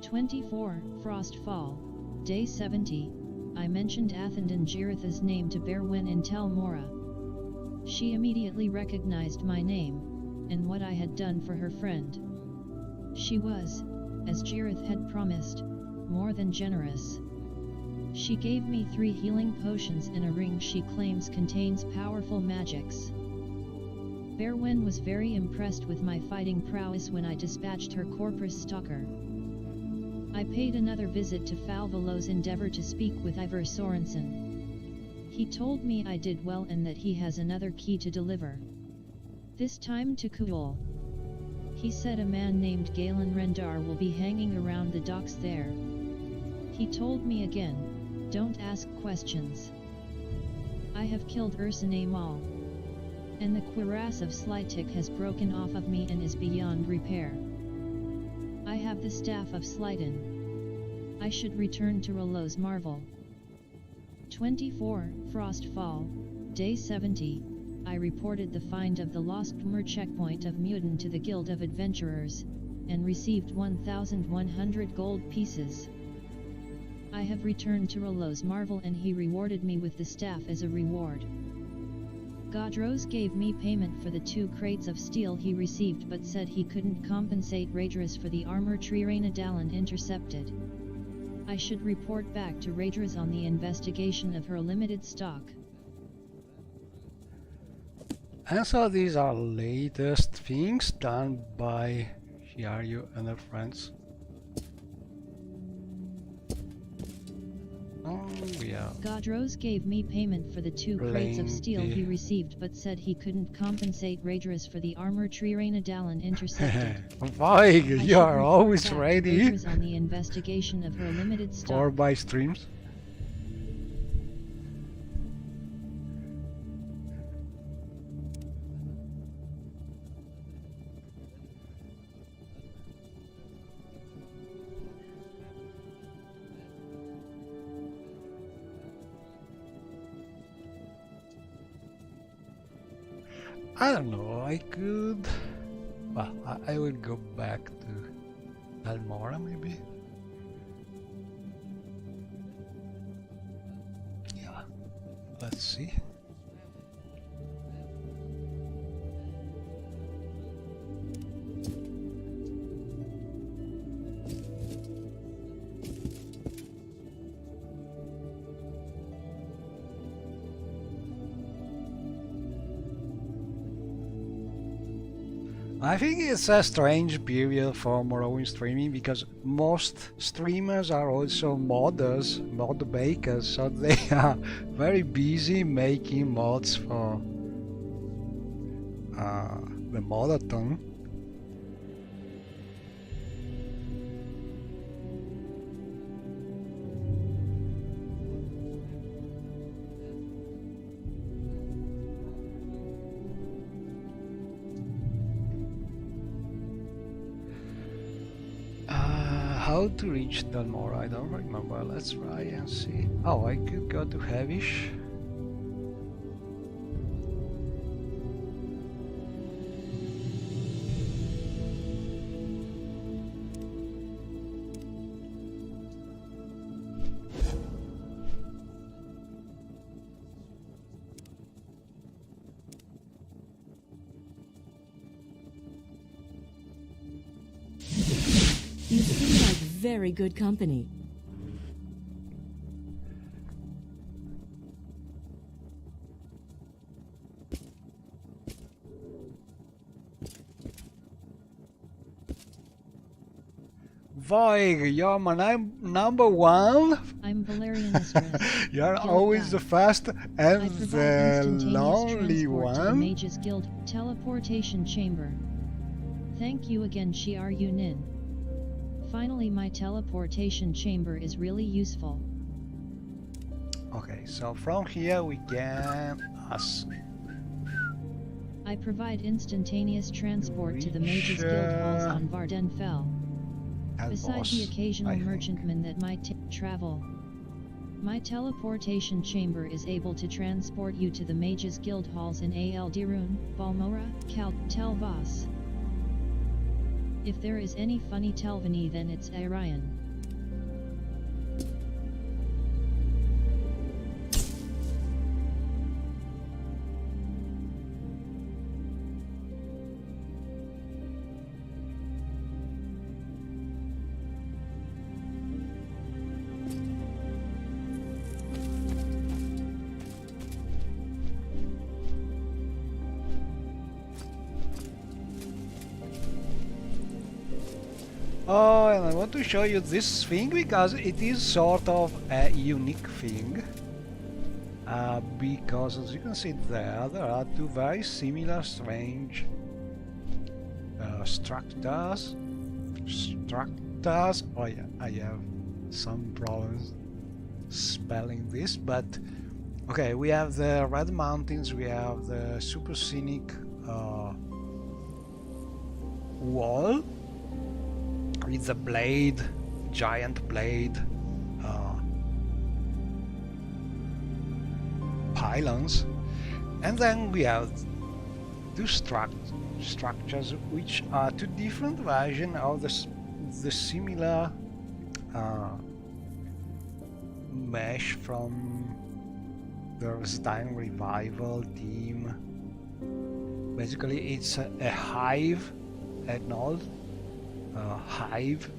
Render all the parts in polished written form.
24, Frostfall, Day 70. I mentioned Athendan Girith's name to Berwyn in Tel Mora. She immediately recognized my name, and what I had done for her friend. She was, as Girith had promised, more than generous. She gave me 3 healing potions and a ring she claims contains powerful magics. Berwyn was very impressed with my fighting prowess when I dispatched her Corpus Stalker. I paid another visit to Falvalo's endeavor to speak with Ivar Sorensen. He told me I did well and that he has another key to deliver. This time to Kuul. He said a man named Galen Rendar will be hanging around the docks there. He told me again, don't ask questions. I have killed Ursine Mal. And the cuirass of Slytik has broken off of me and is beyond repair. I have the staff of Slyden. I should return to Rolo's Marvel. 24, Frostfall, Day 70. I reported the find of the lost Khmer checkpoint of Mutin to the Guild of Adventurers, and received 1,100 gold pieces. I have returned to Rolo's Marvel and he rewarded me with the staff as a reward. Godros gave me payment for the 2 crates of steel he received but said he couldn't compensate Raedras for the armor Trirena Dallin intercepted. I should report back to Raedras on the investigation of her limited stock. And so these are latest things done by Shiaryu and her friends. Oh yeah. Godros gave me payment for the 2 crates of steel he received but said he couldn't compensate Raedras for the armor Trirena Dallin intercepted. Vaig, you are always ready on the investigation of her limited stock. for my streams. I don't know, I could... Well, I would go back to Almora maybe? Yeah, let's see. I think it's a strange period for Morrowind streaming because most streamers are also modders, mod bakers, so they are very busy making mods for the modathon. How to reach Dalmora, I don't remember. Let's try and see. Oh, I could go to Heavish. You seem like very good company. Vaig, you're my number one. I'm Valerian Mistress. You're Guild always guide. the fast and I provide the instantaneous lonely transport to the one. Mages Guild teleportation chamber. Thank you again, Shiaryu Nin. Finally, my teleportation chamber is really useful. Okay, so from here we can I provide instantaneous transport to the Mages Guild halls on Varden Fell. Besides the occasional merchantman that might travel, my teleportation chamber is able to transport you to the Mages Guild halls in Al Dirun, Balmora, Kalk, Telvas. If there is any funny Telvani, then it's Orion. Oh, and I want to show you this thing because it is sort of a unique thing. Because as you can see there are two very similar strange structures. Oh yeah, I have some problems spelling this, but okay, we have the Red Mountains, we have the super scenic wall with a blade, giant blade, pylons, and then we have two structures which are two different versions of the similar mesh from the Resident Revival team. Basically it's a hive, an old hive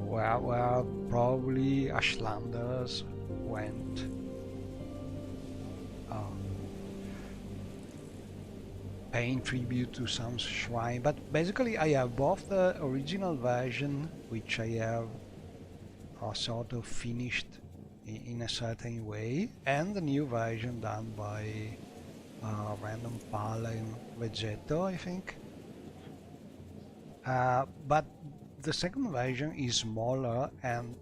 where probably Ashlanders went paying tribute to some shrine. But basically I have both the original version, which I have sort of finished in a certain way, and the new version done by Random Pal and Vegeto, I think. But the second version is smaller and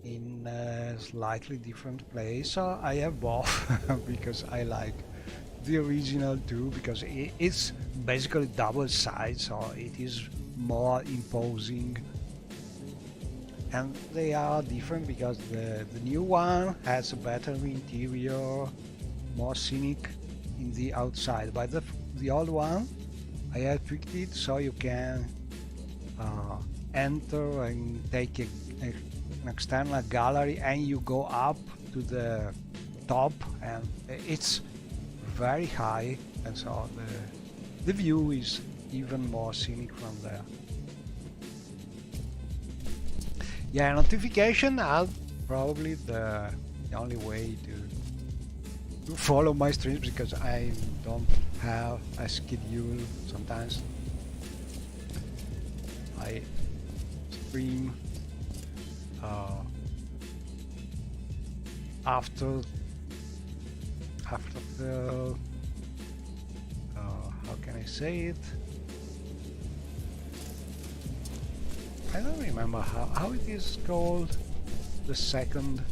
in a slightly different place, so I have both because I like the original too, because it's basically double size, so it is more imposing, and they are different because the new one has a better interior, more scenic in the outside, but the old one I have tweaked it so you can enter and take an external gallery and you go up to the top, and it's very high, and so the view is even more scenic from there. Yeah, notification are probably the only way to follow my streams, because I don't have a schedule. Sometimes I stream after the how can I say it? I don't remember how it is called. The second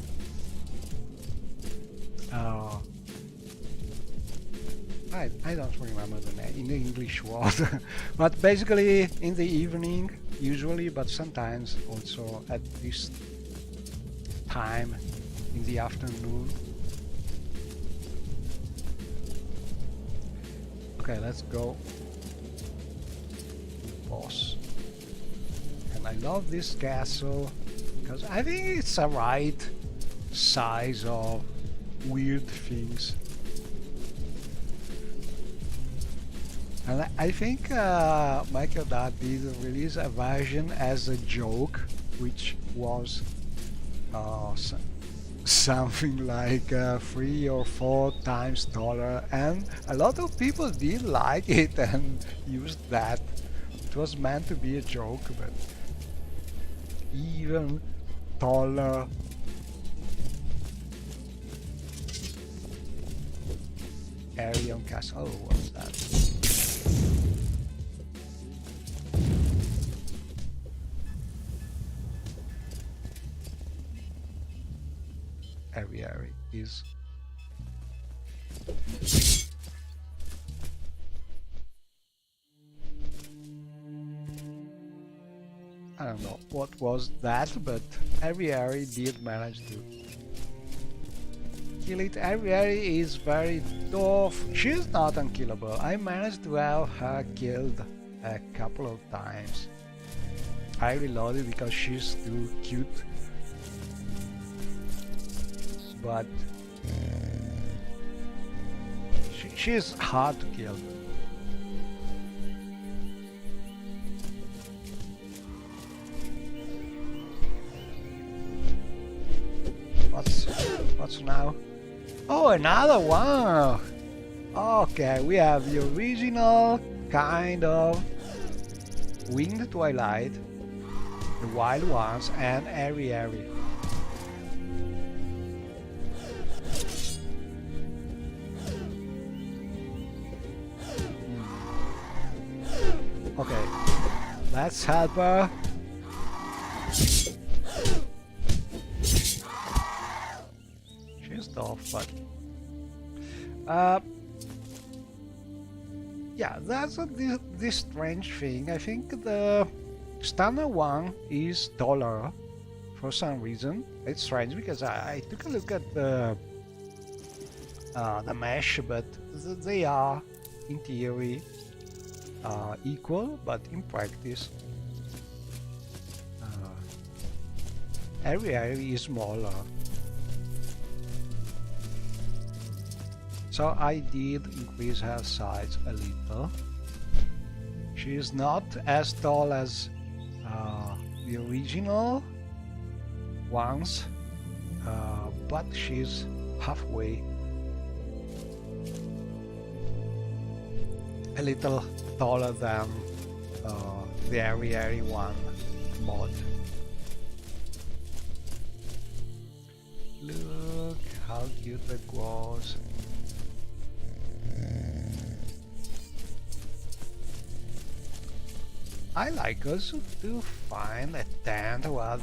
I don't remember the name in the English word, but basically in the evening usually, but sometimes also at this time in the afternoon. Okay, let's go. Boss. And I love this castle because I think it's a right size of weird things. And I think Michael Dad did release a version as a joke, which was something like 3 or 4 times taller, and a lot of people did like it and used that. It was meant to be a joke, but even taller. Arion Castle. Oh, what's that? Aviary is I don't know what was that, but Aviary did manage to kill it. Ari is very tough. She's not unkillable. I managed to have her killed a couple of times. I reloaded because she's too cute. But she's hard to kill. What's now? Oh, another one! Okay, we have the original kind of Winged Twilight, the wild ones, and Ari. Okay, let's help her. She's tough, but yeah, that's this strange thing. I think the standard one is taller for some reason. It's strange because I took a look at the mesh, but they are in theory equal, but in practice every area is smaller. So I did increase her size a little. She is not as tall as the original ones, but she's halfway. A little taller than the Ari one mod. Look how cute that was. I like also to find a tent where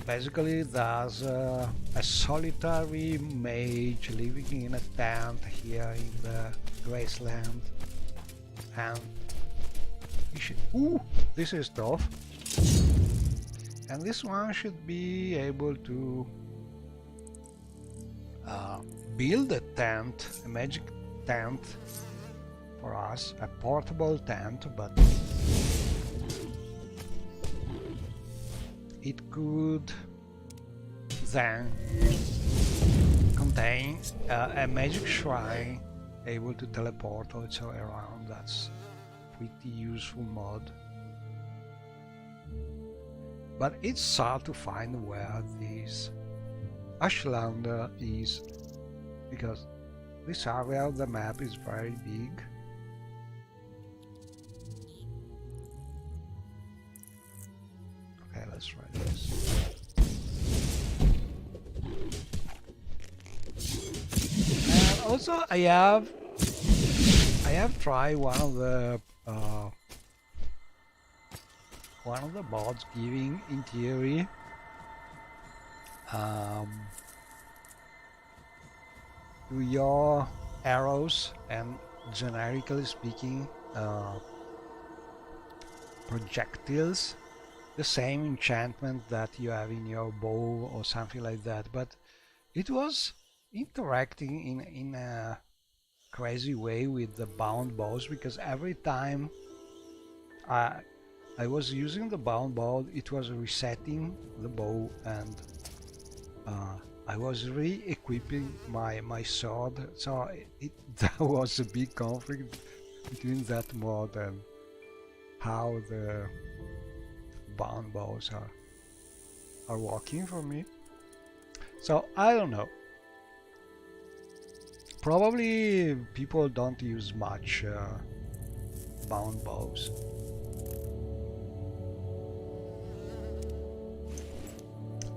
basically there's a solitary mage living in a tent here in the Graceland, and ooh, this is tough. And this one should be able to build a tent, a magic tent for us, a portable tent, but it could then contain a magic shrine able to teleport also around. That's pretty useful mod. But it's hard to find where this Ashlander is, because this area of the map is very big. Okay, let's try this. And also I have tried one of the mods giving, in theory, to your arrows and, generically speaking, projectiles, the same enchantment that you have in your bow or something like that, but it was interacting in a crazy way with the bound bows, because every time I was using the bound bow, it was resetting the bow, and I was re-equipping my sword, so there was a big conflict between that mod and how the bound bows are working for me. So I don't know. Probably people don't use much bound bows.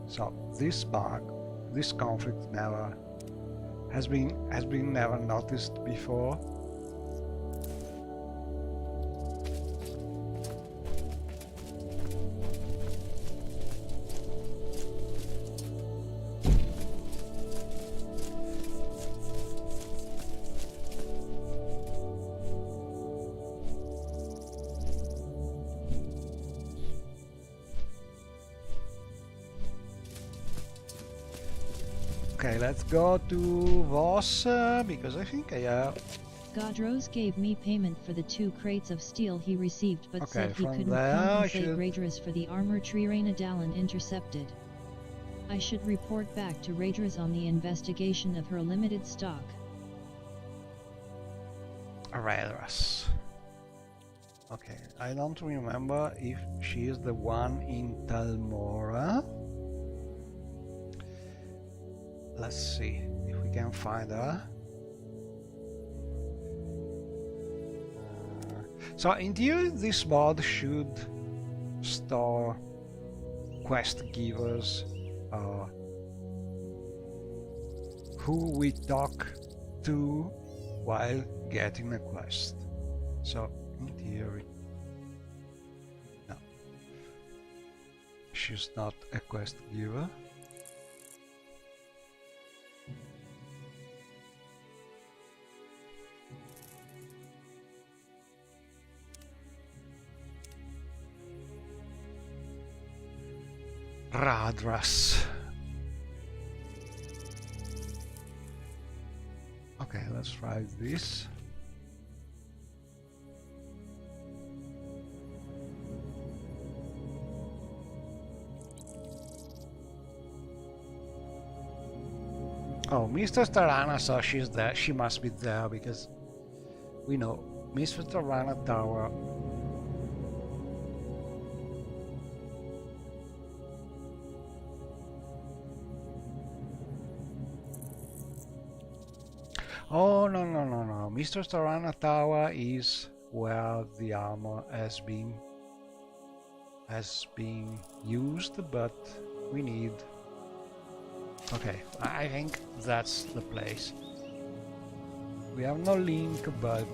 So this bug, this conflict never has been never noticed before. Okay, let's go to Voss because I think I have. Godrose gave me payment for the 2 crates of steel he received, but said he from couldn't there I compensate should- Raedras for the armor Trirena Dallin intercepted. I should report back to Raedras on the investigation of her limited stock. Raedras. Okay, I don't remember if she is the one in Talmora. Let's see if we can find her. So in theory this mod should store quest givers who we talk to while getting a quest. So in theory, no, she's not a quest giver. Radras. Okay, let's try this. Oh, Mr. Tarana, so she's there. She must be there because we know Mr. Tarana Tower. Oh, no, no, no, no. Mr. Tarana Tower is where the armor has been used, but we need... Okay, I think that's the place. We have no link, but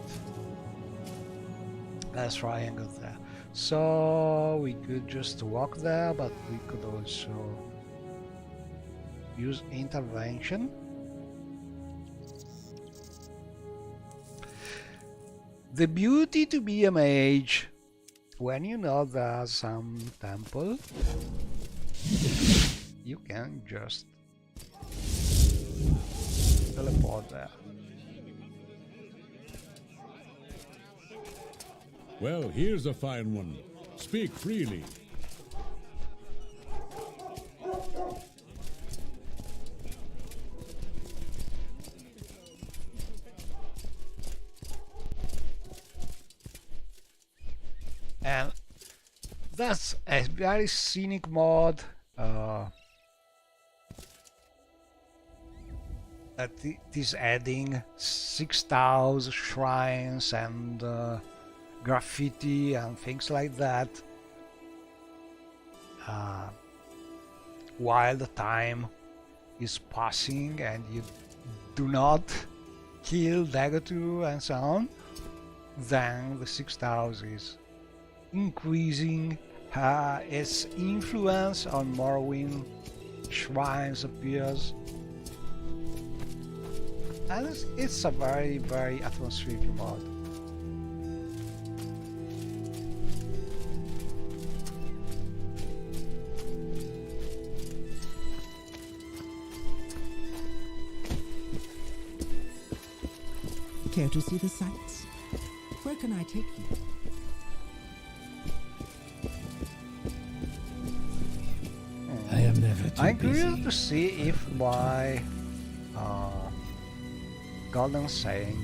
let's try and go there. So we could just walk there, but we could also use intervention. The beauty to be a mage, when you know there's some temple, you can just teleport there. Well, here's a fine one. Speak freely. And that's a very scenic mod that it is adding 6,000 shrines and graffiti and things like that while the time is passing and you do not kill Dagatu and so on, then the 6,000 is increasing its influence on Morrowind shrines appears, and it's a very, very atmospheric mod. Care to see the sights? Where can I take you? I am never too I'm busy. curious to see if my Golden Saint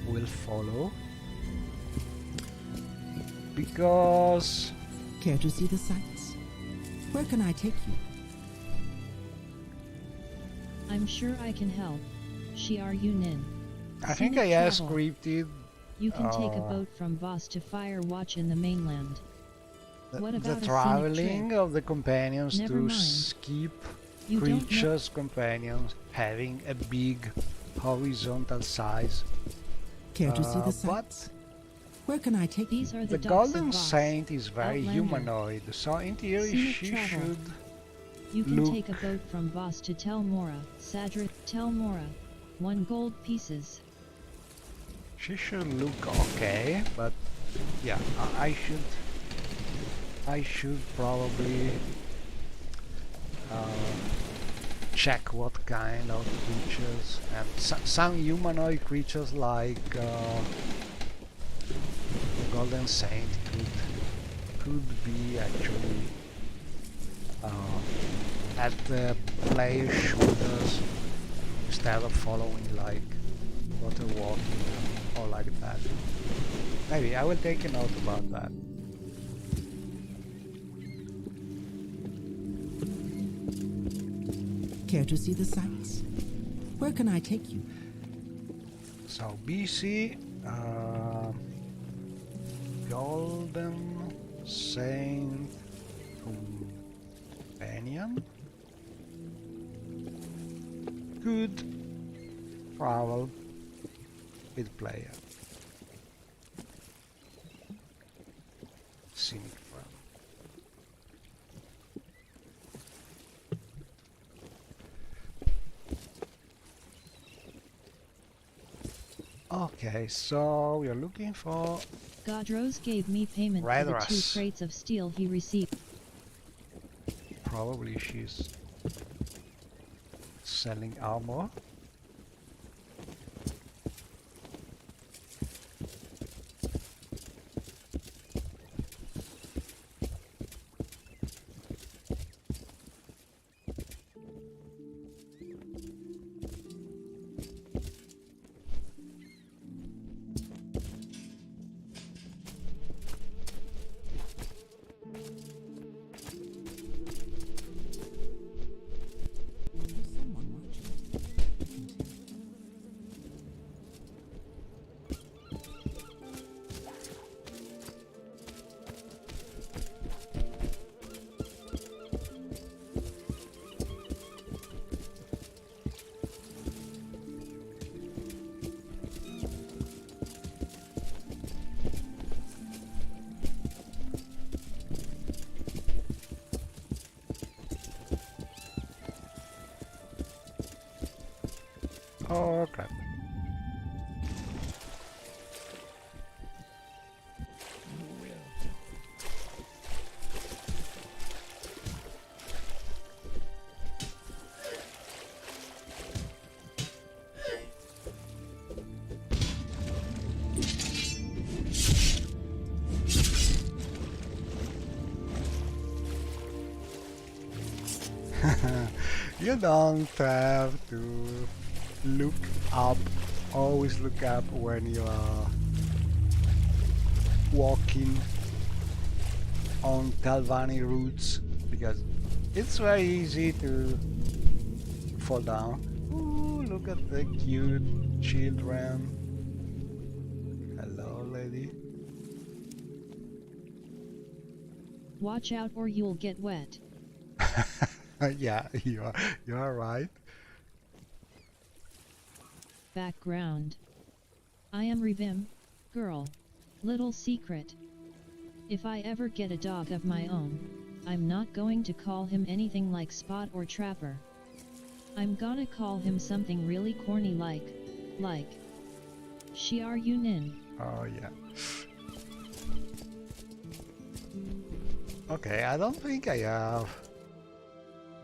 will follow, because Care to see the sights? Where can I take you? I'm sure I can help. Shiar Yunin. I think Scenic I have travel. scripted You can take a boat from Voss to Fire Watch in the mainland. What the about a traveling scenic of the companions Never to mind. skip You don't know- creatures companions having a big horizontal size. Care to see the but sights? Where can I take These you? are the the docks Golden of Voss. Saint is very Outlander. humanoid, so in theory Scenic she travel. should You can Look. take a boat from Voss to Telmora, Sadra, Telmora. 1 gold pieces. look okay, but yeah, I should probably check what kind of creatures, and some humanoid creatures like Golden Saint could be actually at the player's shoulders instead of following like water walking or like that. Maybe I will take a note about that. Care to see the sights? Where can I take you? So BC, Golden Saint Companion could travel with player. Scenic friend. Okay, so we are looking for Godrose gave me payment for the 2 Raiders. crates of steel he received. Probably she's selling armor. Someone watching. Oh crap. You don't have to look up, always look up when you are walking on Telvanni routes, because it's very easy to fall down. Ooh, look at the cute children. Hello, lady. Watch out or you'll get wet. Yeah, you are right. Background. I am Revim, girl. Little secret. If I ever get a dog of my own, I'm not going to call him anything like Spot or Trapper. I'm gonna call him something really corny like Shiar Yunin. Oh yeah. Okay, I don't think I have.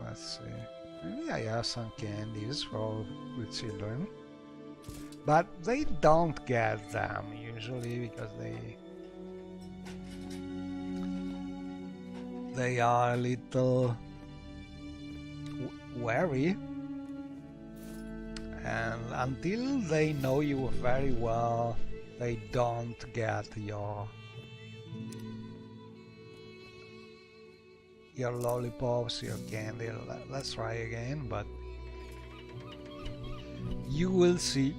Let's see. Maybe I have some candies for the children. But they don't get them usually because they are a little wary, and until they know you very well, they don't get your lollipops, your candy. Let's try again, but you will see.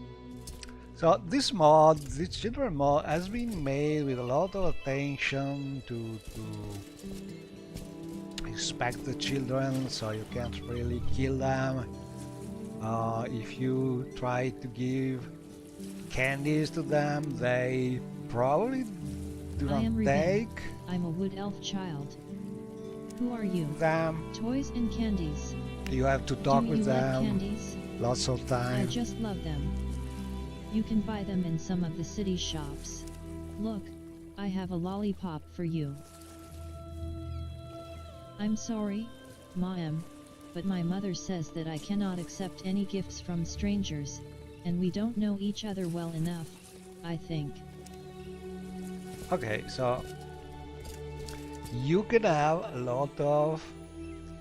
So this mod, this children mod, has been made with a lot of attention to respect the children, so you can't really kill them. If you try to give candies to them, they probably do I am not Revim. take I'm a wood elf child. Who are you? them. Toys and candies. You have to talk Do with you like them candies? lots of I time. just love them. You can buy them in some of the city shops. Look, I have a lollipop for you. I'm sorry, Ma'am, but my mother says that I cannot accept any gifts from strangers, and we don't know each other well enough, I think. Okay, so you can have a lot of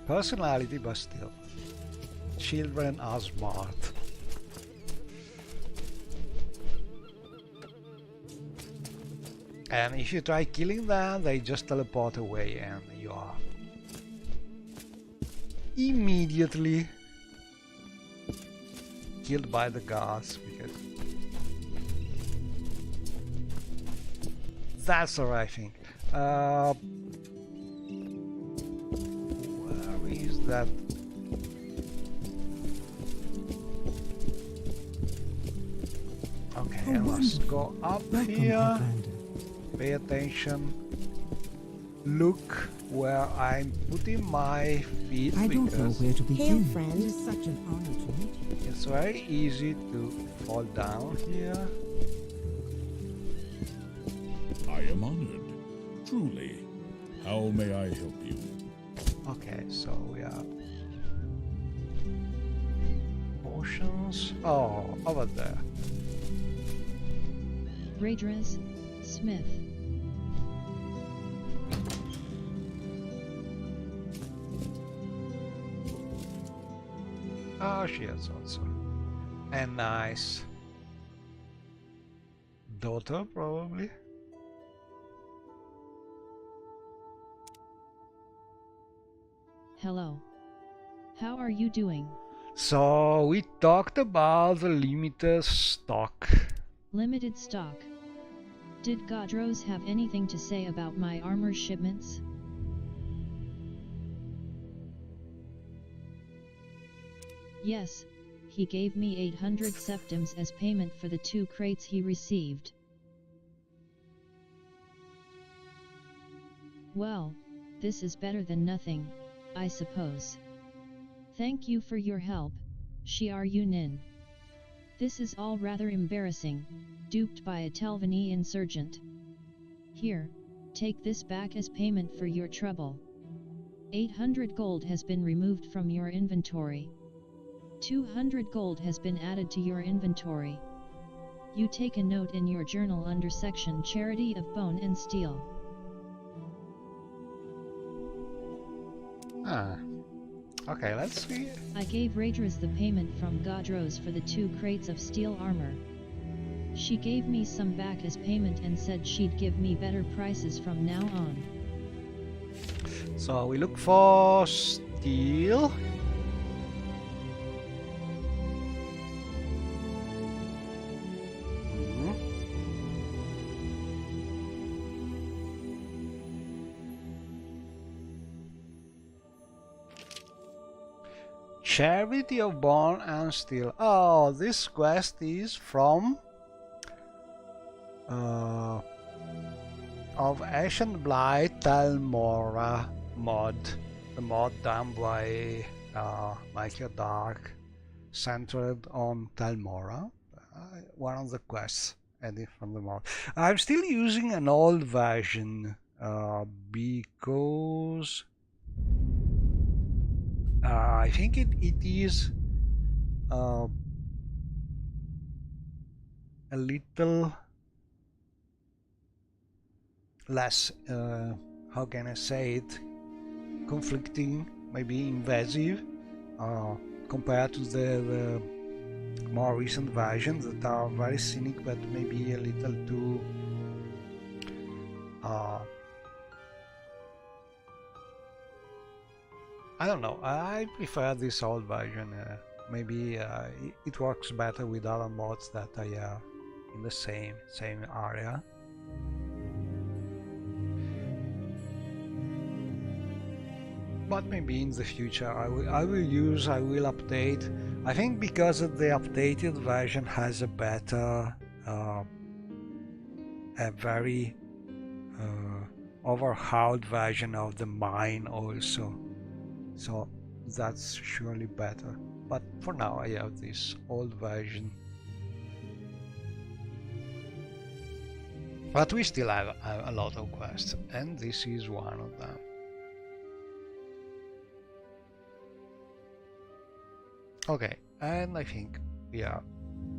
personality, but still, children are smart. And if you try killing them, they just teleport away and you are immediately killed by the gods, because that's the right thing. Where is that? Okay, I must go up here. Pay attention. Look where I'm putting my feet. I don't know where to begin. Hail, friend. It is such an honor to meet you. It's very easy to fall down here. I am honored. Truly. How may I help you? Okay, so we are potions. Oh, over there. Raedres Smith. Oh, she has also a nice daughter, probably. Hello. How are you doing? So we talked about the limited stock. Limited stock. Did Godros have anything to say about my armor shipments? Yes, he gave me 800 septims as payment for the 2 crates he received. Well, this is better than nothing, I suppose. Thank you for your help, Shiar Yunin. This is all rather embarrassing, duped by a Telvanni insurgent. Here, take this back as payment for your trouble. 800 gold has been removed from your inventory. 200 gold has been added to your inventory. You take a note in your journal under section Charity of Bone and Steel. Ah. Okay, let's see. I gave Raedres the payment from Godros for the 2 crates of steel armor. She gave me some back as payment and said she'd give me better prices from now on. So we look for steel. Charity of Bone and Steel. Oh, this quest is from of Ancient Blight Talmora mod. The mod done by Michael Dark, centered on Talmora. One of the quests added from the mod. I'm still using an old version because I think it is a little less, how can I say it, conflicting, maybe invasive, compared to the more recent versions that are very scenic but maybe a little too I don't know, I prefer this old version. Maybe it works better with other mods that I have in the same area. But maybe in the future I will update. I think because the updated version has a better, a very overhauled version of the mine also. So that's surely better. But for now I have this old version. But we still have a lot of quests, and this is one of them. Okay, and I think, yeah,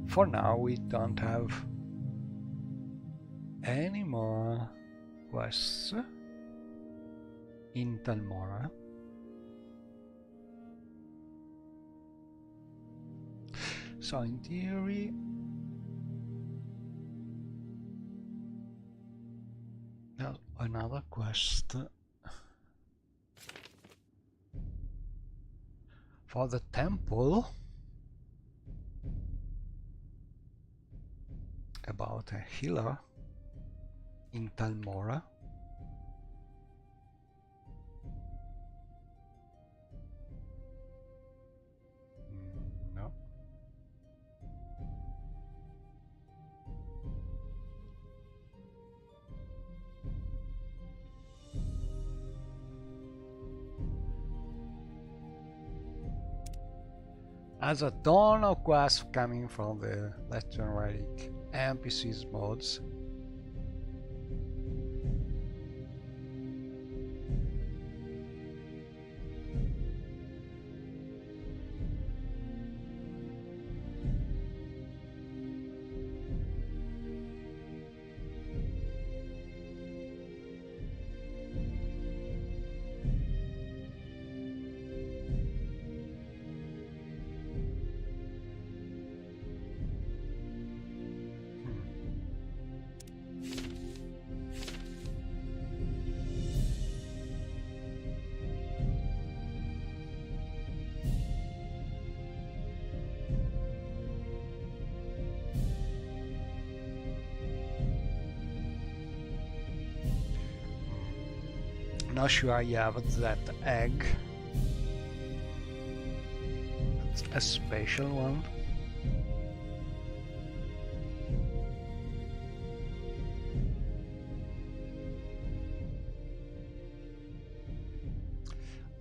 for now we don't have any more quests in Talmora. So in theory, there's another quest for the temple about a healer in Talmora. No. As a ton of quests coming from the legendary NPCs mods. Not sure I have that egg. It's a special one.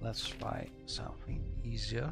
Let's try something easier.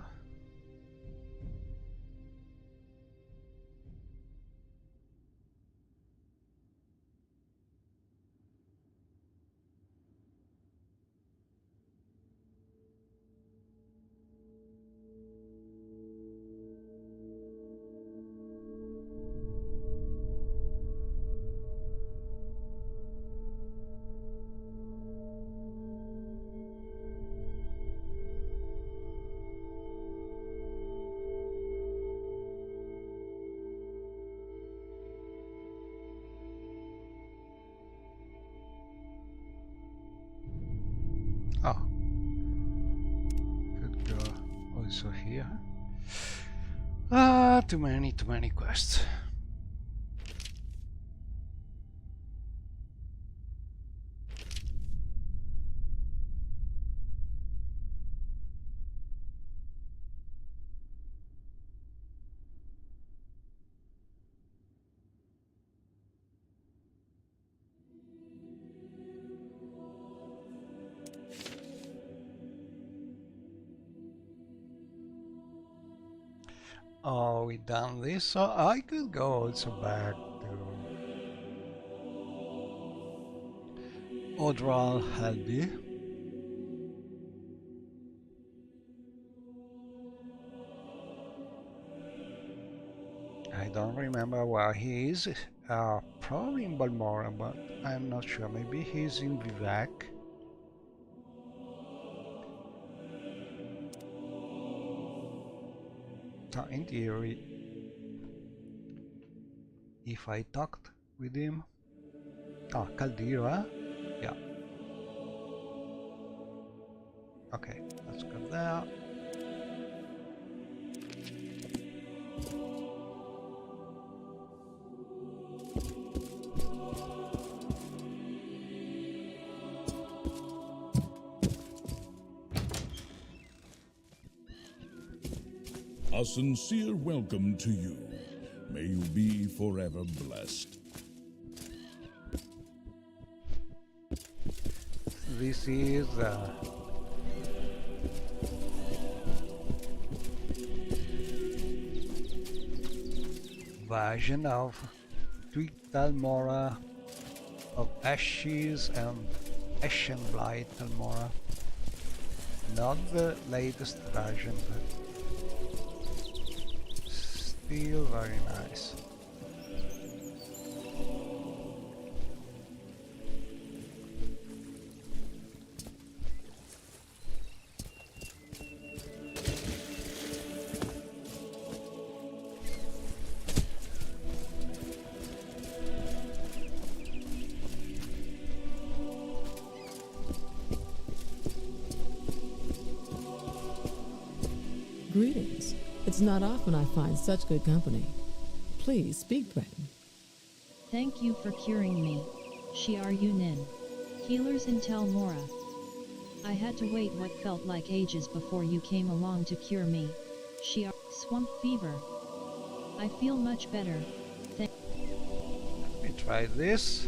Oh, could go also here. Too many quests. Oh, we done this, so I could go also back to Odral Helby. I don't remember where he is. Probably in Balmora, but I'm not sure. Maybe he's in Vivek. So in theory, if I talked with him... Oh, Caldera? Yeah. Okay, let's go there. A sincere welcome to you. May you be forever blessed. This is version of Tweak Talmora of Ashes and Ashen Blight Talmora. Not the latest version, but feel very nice. Greetings. It's not often I find such good company. Please speak, Breton. Thank you for curing me, Shiar Yunin. Healers in Tel Mora. I had to wait what felt like ages before you came along to cure me, Shiar. Swamp fever. I feel much better. Let me try this.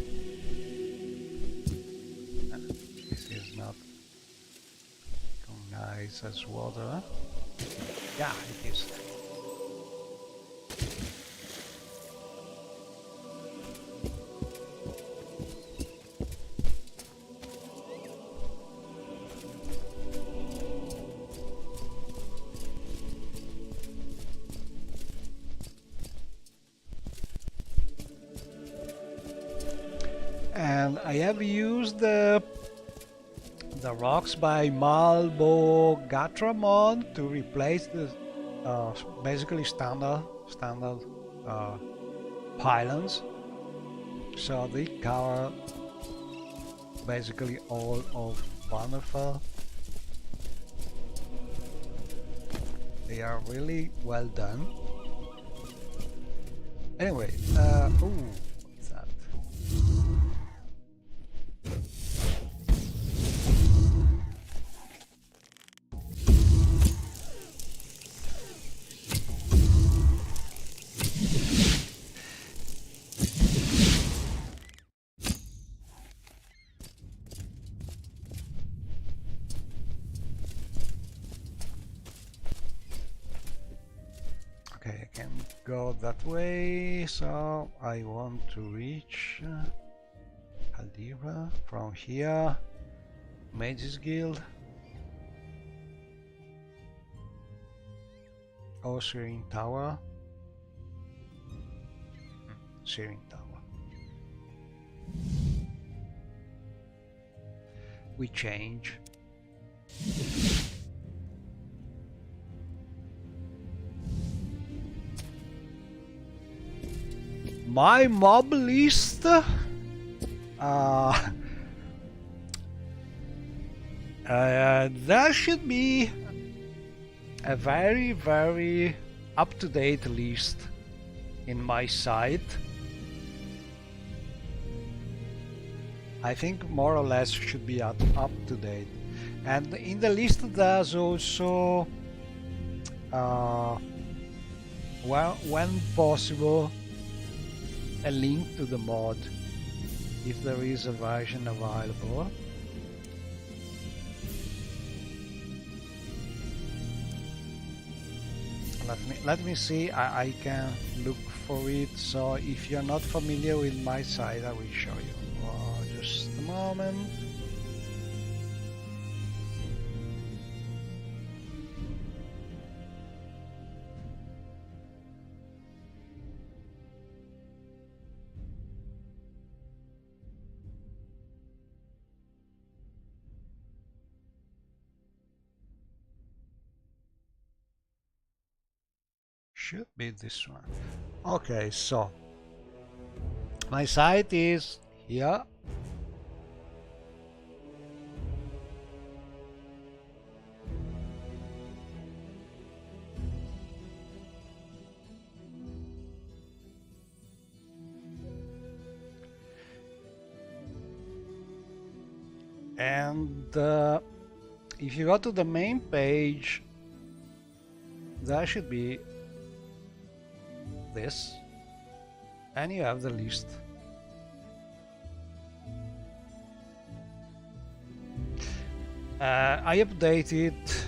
This is not nice as water. Yeah, it is. And I have used the rocks by Malbo Gatramon to replace the basically standard pylons, so they cover basically all of Wonderful. They are really well done. Anyway, ooh, what's that? Okay, I can go that way, so I want to reach Haldira from here. Mages Guild. Oh, Searing Tower. Searing Tower. We change. My mob list there should be a very up-to-date list in my site. I think more or less should be up to date, and in the list there's also well, when possible, a link to the mod if there is a version available. Let me see. I can look for it. So if you're not familiar with my site, I will show you. Just a moment. Should be this one. Okay, so my site is here. And if you go to the main page, there should be this, and you have the list. I update it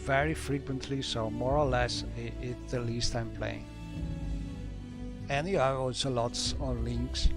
very frequently, so more or less it's the list I'm playing. And you have also lots of links.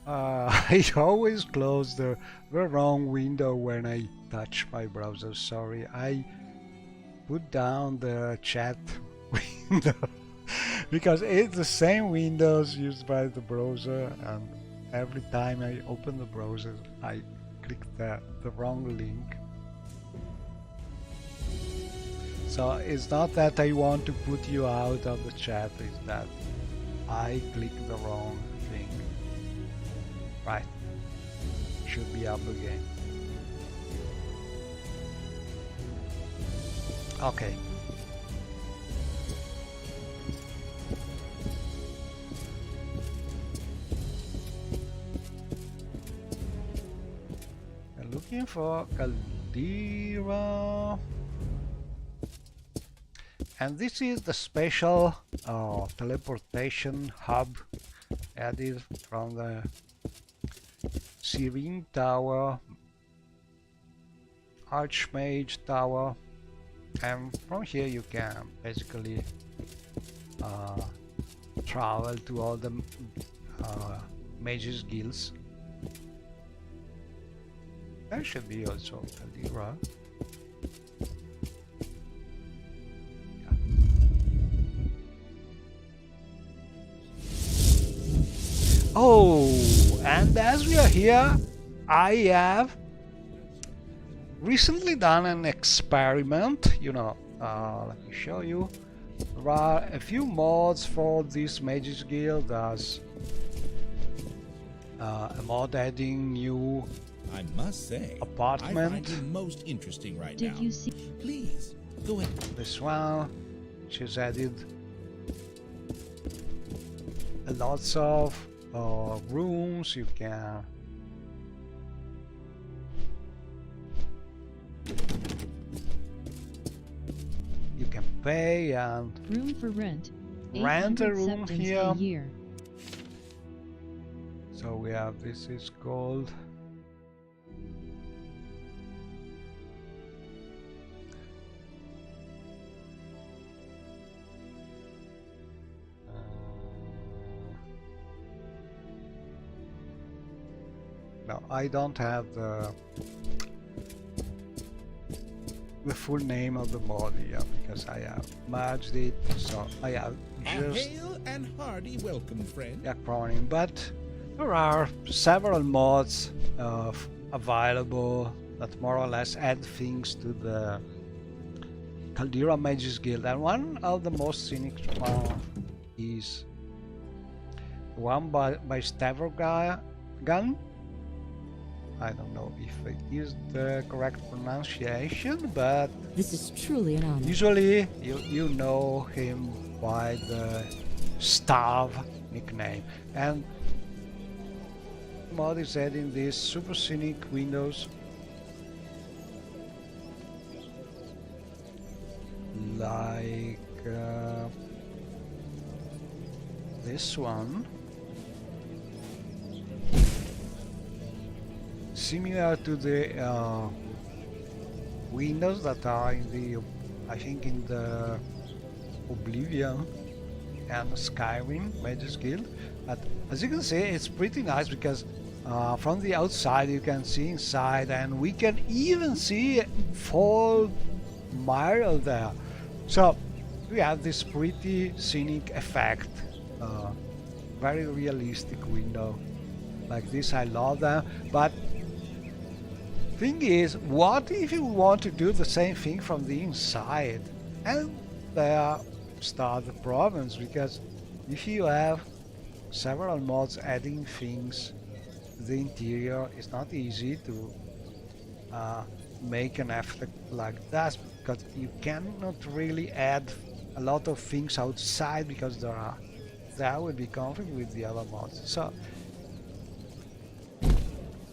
I always close the wrong window when I touch my browser. Sorry, I put down the chat window because it's the same windows used by the browser, and every time I open the browser I click the wrong link. So it's not that I want to put you out of the chat, it's that I click the wrong thing. Right, should be up again. Okay. I'm looking for Caldera. And this is the special teleportation hub added from the Serene Tower, Archmage Tower, and from here you can basically travel to all the mages guilds. There should be also Caldera. Oh, and as we are here, I have recently done an experiment, you know, let me show you. There are a few mods for this Mages Guild. There's a mod adding new I must say, apartment. I find you most interesting right now. Did you see? Please, go ahead. This one, she's added lots of rooms. You can pay and Room for rent. rent a 800 room septons here. a year. So we have, this is called no, I don't have the full name of the mod here because I have merged it, so I have A just hail and hearty welcome, friend. the acronym. But there are several mods available that more or less add things to the Caldera Mages Guild, and one of the most scenic one is one by Stavrogan. I don't know if it is the correct pronunciation, but This is truly an honor. usually you know him by the Stav nickname. And mod is adding these super scenic windows like this one, similar to the windows that are in the, I think, in the Oblivion and Skyrim Mages Guild. But as you can see, it's pretty nice because from the outside you can see inside, and we can even see Fall Myrtle there. So we have this pretty scenic effect, very realistic window like this. I love them. But thing is, what if you want to do the same thing from the inside? And there start the problems, because if you have several mods adding things to the interior, it's not easy to make an effect like that, because you cannot really add a lot of things outside, because there will be conflict with the other mods. So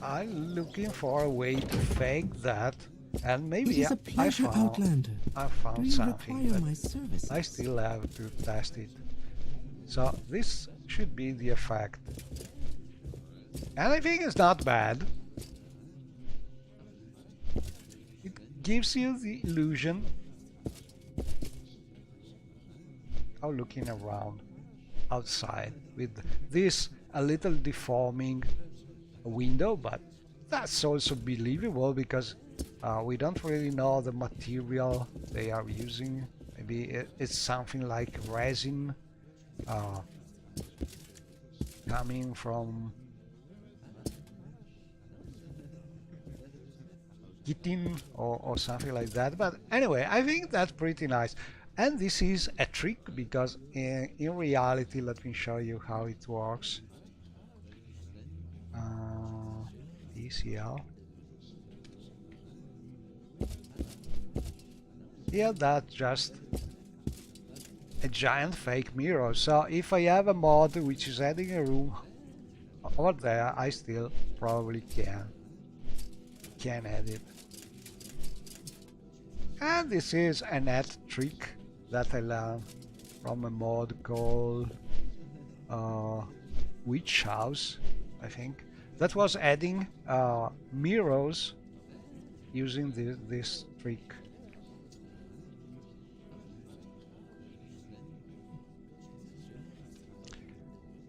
I'm looking for a way to fake that, and It maybe is a pleasure, Outlander. I Do found you something, require but my services? I still have to test it. So this should be the effect, and I think it's not bad. It gives you the illusion of looking around outside with this a little deforming window, but that's also believable because we don't really know the material they are using. Maybe it's something like resin coming from kitchen or something like that. But anyway, I think that's pretty nice. And this is a trick because in reality, let me show you how it works. ECL. Here that's just a giant fake mirror. So if I have a mod which is adding a room over there, I still probably can add it. And this is a net trick that I learned from a mod called Witch House, I think, that was adding mirrors using this trick.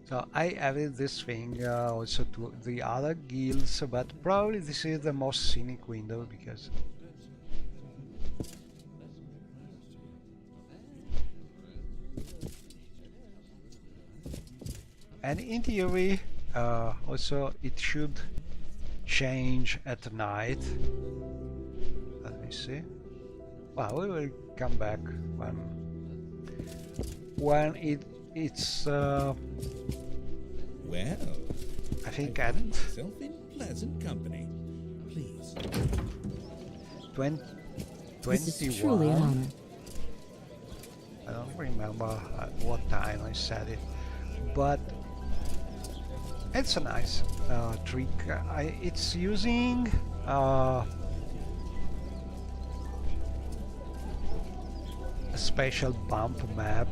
So I added this thing also to the other guilds, but probably this is the most scenic window because and in theory also it should change at night. Let me see. Well, we will come back when it's Well, I think I at find myself in pleasant company. Please. 20, This is truly an 21. honor. I don't remember at what time I said it, but it's a nice trick. It's using a special bump map.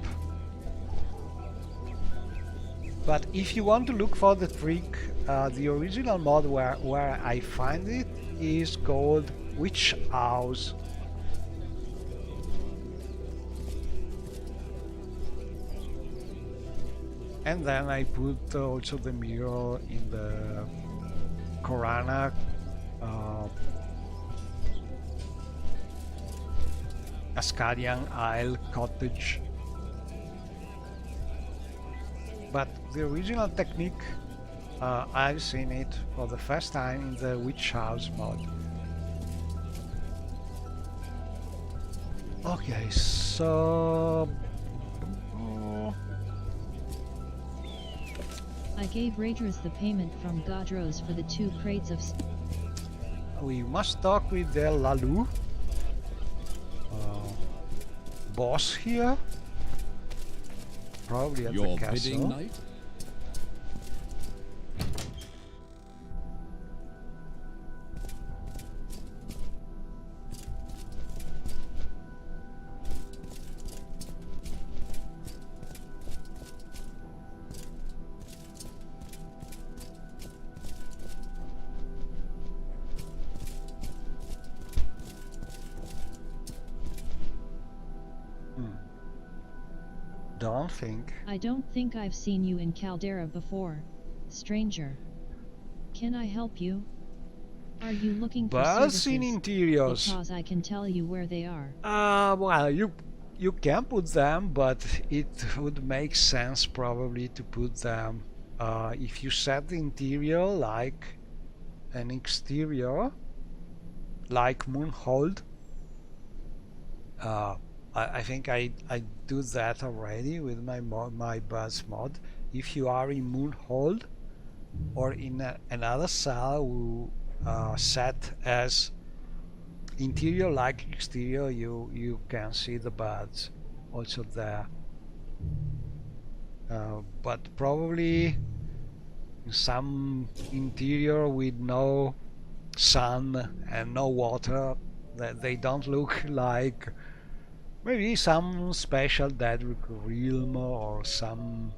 But if you want to look for the trick, the original mod where I find it is called Witch House. And then I put also the mirror in the Korana Ascadian Isle cottage. But the original technique, I've seen it for the first time in the Witch House mod. Okay, so I gave Raidras the payment from Godros for the 2 crates of we must talk with the Lalu boss here. Probably at Your the castle. bidding, knight? I don't think I've seen you in Caldera before, stranger. Can I help you? Are you looking for Buzz in services? interiors. Because I can tell you where they are. Well, you can put them, but it would make sense probably to put them if you set the interior like an exterior, like Moonhold. I think I do that already with my Buzz mod. If you are in Moonhold or in another cell set as interior like exterior, you can see the buds also there. But probably some interior with no sun and no water, that they don't look like. Maybe some special Daedric Realm or some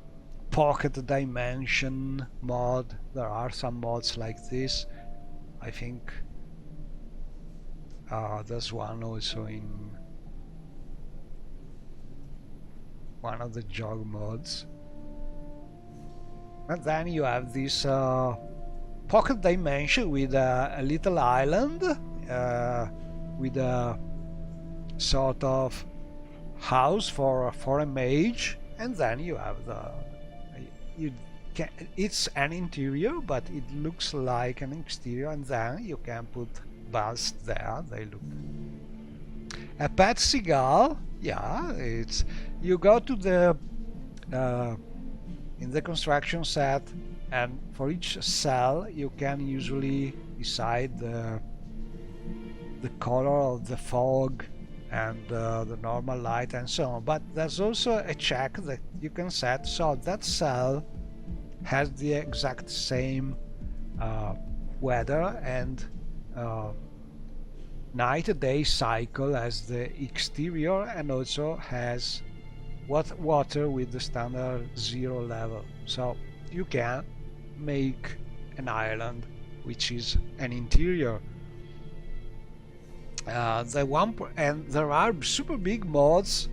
pocket dimension mod. There are some mods like this. I think there's one also in one of the jog mods. And then you have this pocket dimension with a little island with a sort of house for a mage, and then you have it's an interior, but it looks like an exterior, and then you can put busts there. They look a pet seagull. Yeah, it's you go to the in the construction set, and for each cell you can usually decide the color of the fog and the normal light and so on. But there's also a check that you can set so that cell has the exact same weather and night-day cycle as the exterior, and also has water with the standard 0 level. So you can make an island which is an interior. And there are super big mods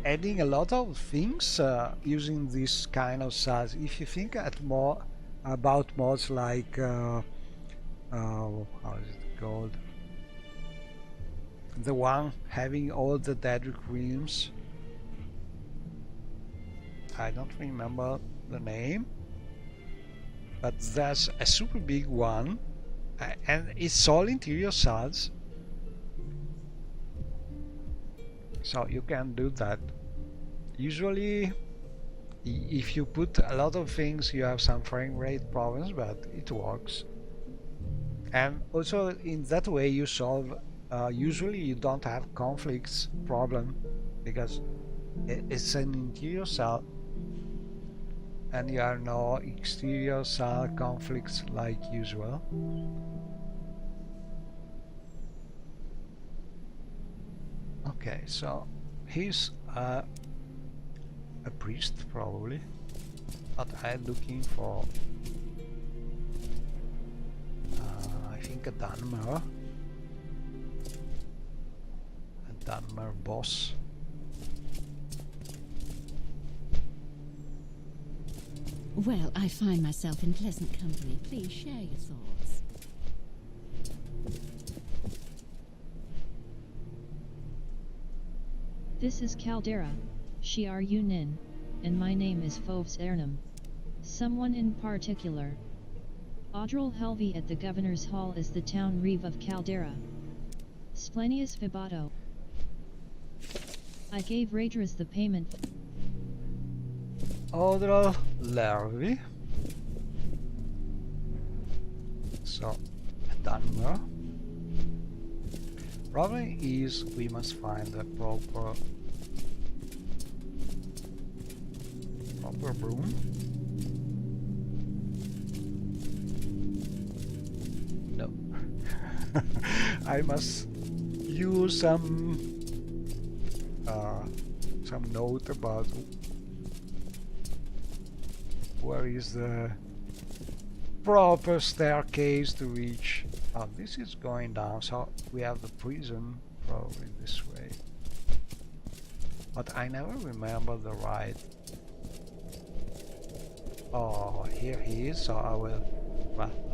adding a lot of things using this kind of size. If you think about mods like how is it called? The one having all the dead realms. I don't remember the name, but there's a super big one, and it's all interior size. So you can do that. Usually, if you put a lot of things, you have some frame rate problems, but it works. And also in that way you solve, usually you don't have conflicts problem, because it's an interior cell and you have no exterior cell conflicts like usual. Okay, so he's a priest probably, but I'm looking for I think a Dunmer boss. Well, I find myself in pleasant company. Please share your thoughts. This is Caldera, Shiar Yunin, and my name is Foves Ernum. Someone in particular. Audril Helvey at the Governor's Hall is the town reeve of Caldera. Splenius Vibato. I gave Raidras the payment. Audril Helvey. So, Dunmer. Problem is, we must find the proper broom. No. I must use some note about where is the proper staircase to reach. Oh, this is going down, so we have the prison probably this way. But I never remember the right. Oh, here he is, so I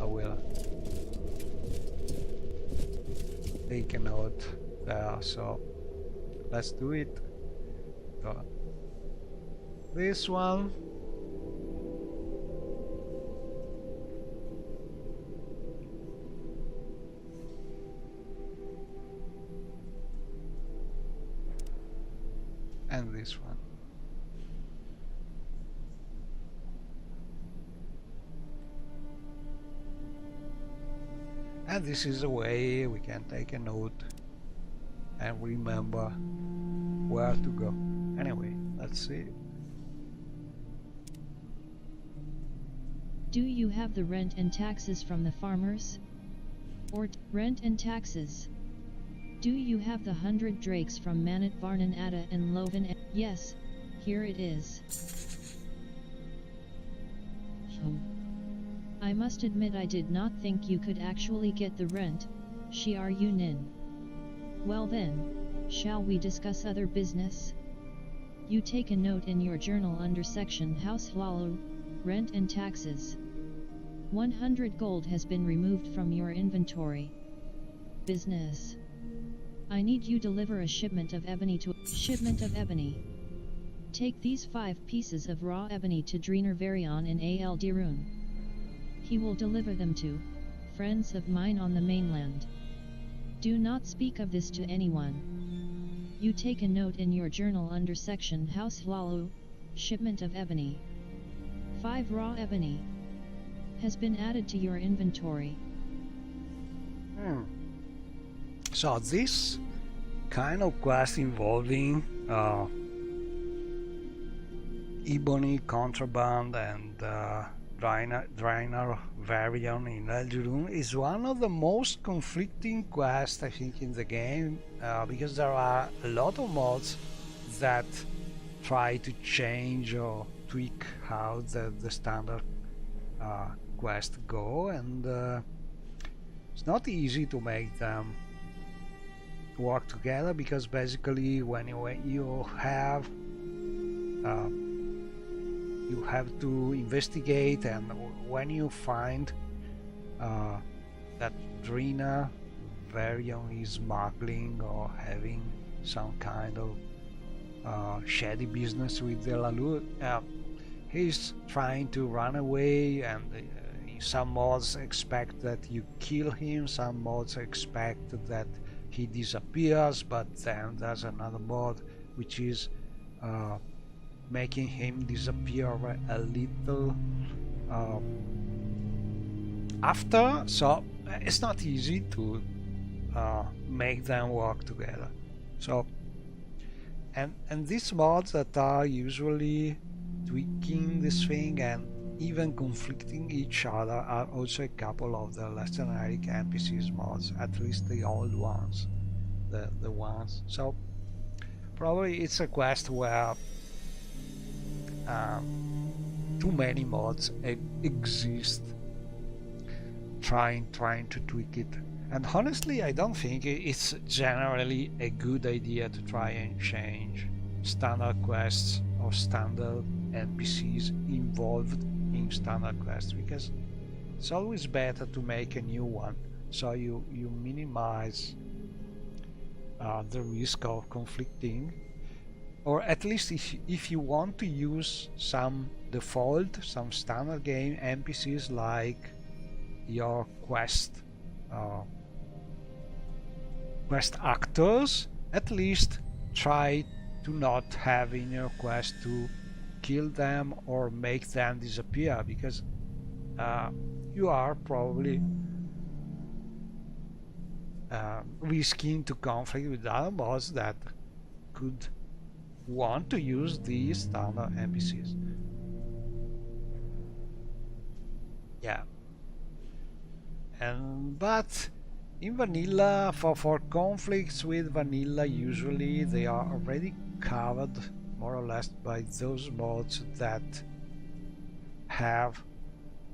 will take a note there, so let's do it. So, this one. And this one. And this is a way we can take a note and remember where to go. Anyway, let's see. Do you have the rent and taxes from the farmers? Or rent and taxes? Do you have the 100 drakes from Manat Varnan Atta and Loven? Yes, here it is. I must admit I did not think you could actually get the rent, Shiar Yunin. Well then, shall we discuss other business? You take a note in your journal under section House Wallow, Rent and Taxes. 100 gold has been removed from your inventory. Business. I need you deliver a shipment of ebony to shipment of ebony. Take these 5 pieces of raw ebony to Dreener Varion in Al Dirun. He will deliver them to friends of mine on the mainland. Do not speak of this to anyone. You take a note in your journal under section House Hlalu, shipment of ebony. 5 raw ebony has been added to your inventory. So this kind of quest involving ebony contraband and Drainer Varion in Eldirun is one of the most conflicting quests I think in the game, because there are a lot of mods that try to change or tweak how the standard quest go, and it's not easy to make them work together, because basically when you have to investigate, and when you find that Dreener Varion is smuggling or having some kind of shady business with the Hlalu, he's trying to run away, and some mods expect that you kill him, some mods expect that he disappears, but then there's another mod which is making him disappear a little after, so it's not easy to make them work together. So and these mods that are usually tweaking this thing and even conflicting each other are also a couple of the less generic NPCs mods, at least the old ones, the ones. So probably it's a quest where too many mods exist trying to tweak it. And honestly, I don't think it's generally a good idea to try and change standard quests or standard NPCs involved in standard quests, because it's always better to make a new one, so you minimize the risk of conflicting, or at least if you want to use some default, some standard game NPCs like your quest actors, at least try to not have in your quest to kill them or make them disappear, because you are probably risking to conflict with other mods that could want to use these standard NPCs. Yeah. But in vanilla, for conflicts with vanilla, usually they are already covered more or less by those mods that have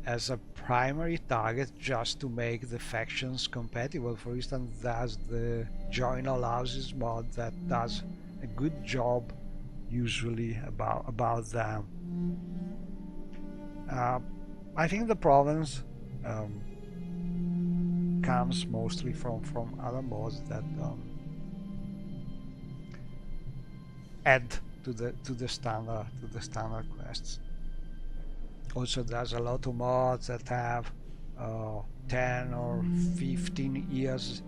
as a primary target just to make the factions compatible. For instance, there's the Join All Houses mod that does a good job usually about them. I think the problems comes mostly from other mods that add to the standard quests. Also, there's a lot of mods that have 10 or 15 years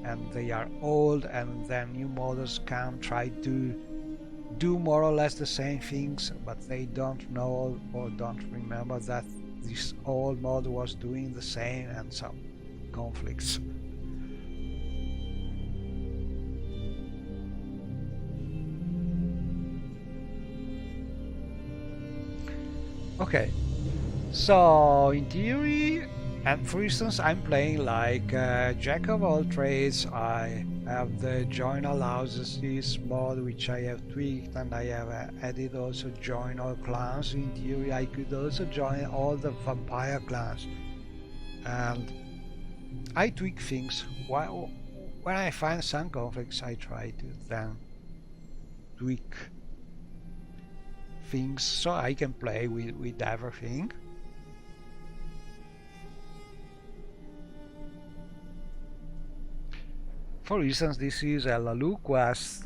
and they are old, and then new modders come try to do more or less the same things, but they don't know or don't remember that this old mod was doing the same, and some conflicts. Okay, so in theory, and for instance, I'm playing like Jack of all trades. I have the Join All Houses mod, which I have tweaked, and I have added also Join All Clans. In theory, I could also join all the vampire clans, and I tweak things. When I find some conflicts, I try to then tweak things so I can play with everything. For instance, this is a Lalu quest.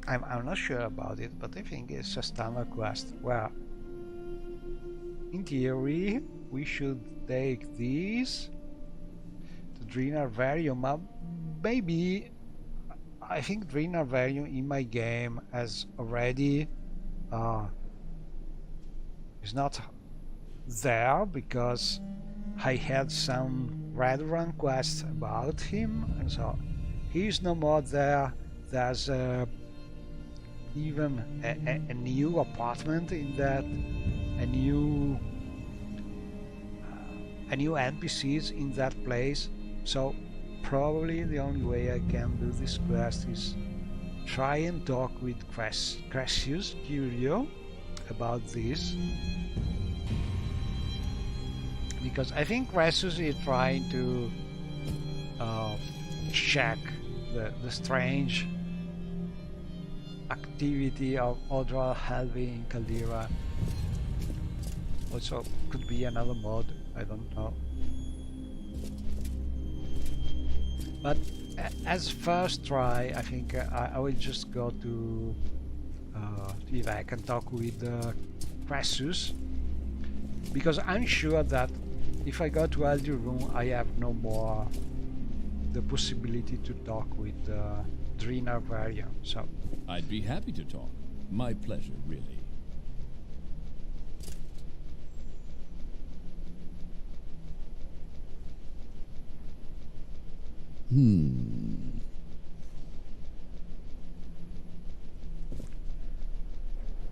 I'm not sure about it, but I think it's a standard quest where, in theory, we should take these to Drinarvarium. Maybe I think Drinarvarium in my game has already is not there because I had some Redrun quests about him, and so he's no more there. There's even a new apartment in that, a new NPCs in that place. So probably the only way I can do this quest is try and talk with Crassius Curio about this, because I think Crassius is trying to check the strange activity of Odral Helvi in Caldera. Also could be another mod, I don't know. But as first try, I think I will just go to if I can talk with Crassius, because I'm sure that if I go to Elder Room I have no more the possibility to talk with Drinarvarium. So I'd be happy to talk. My pleasure, really.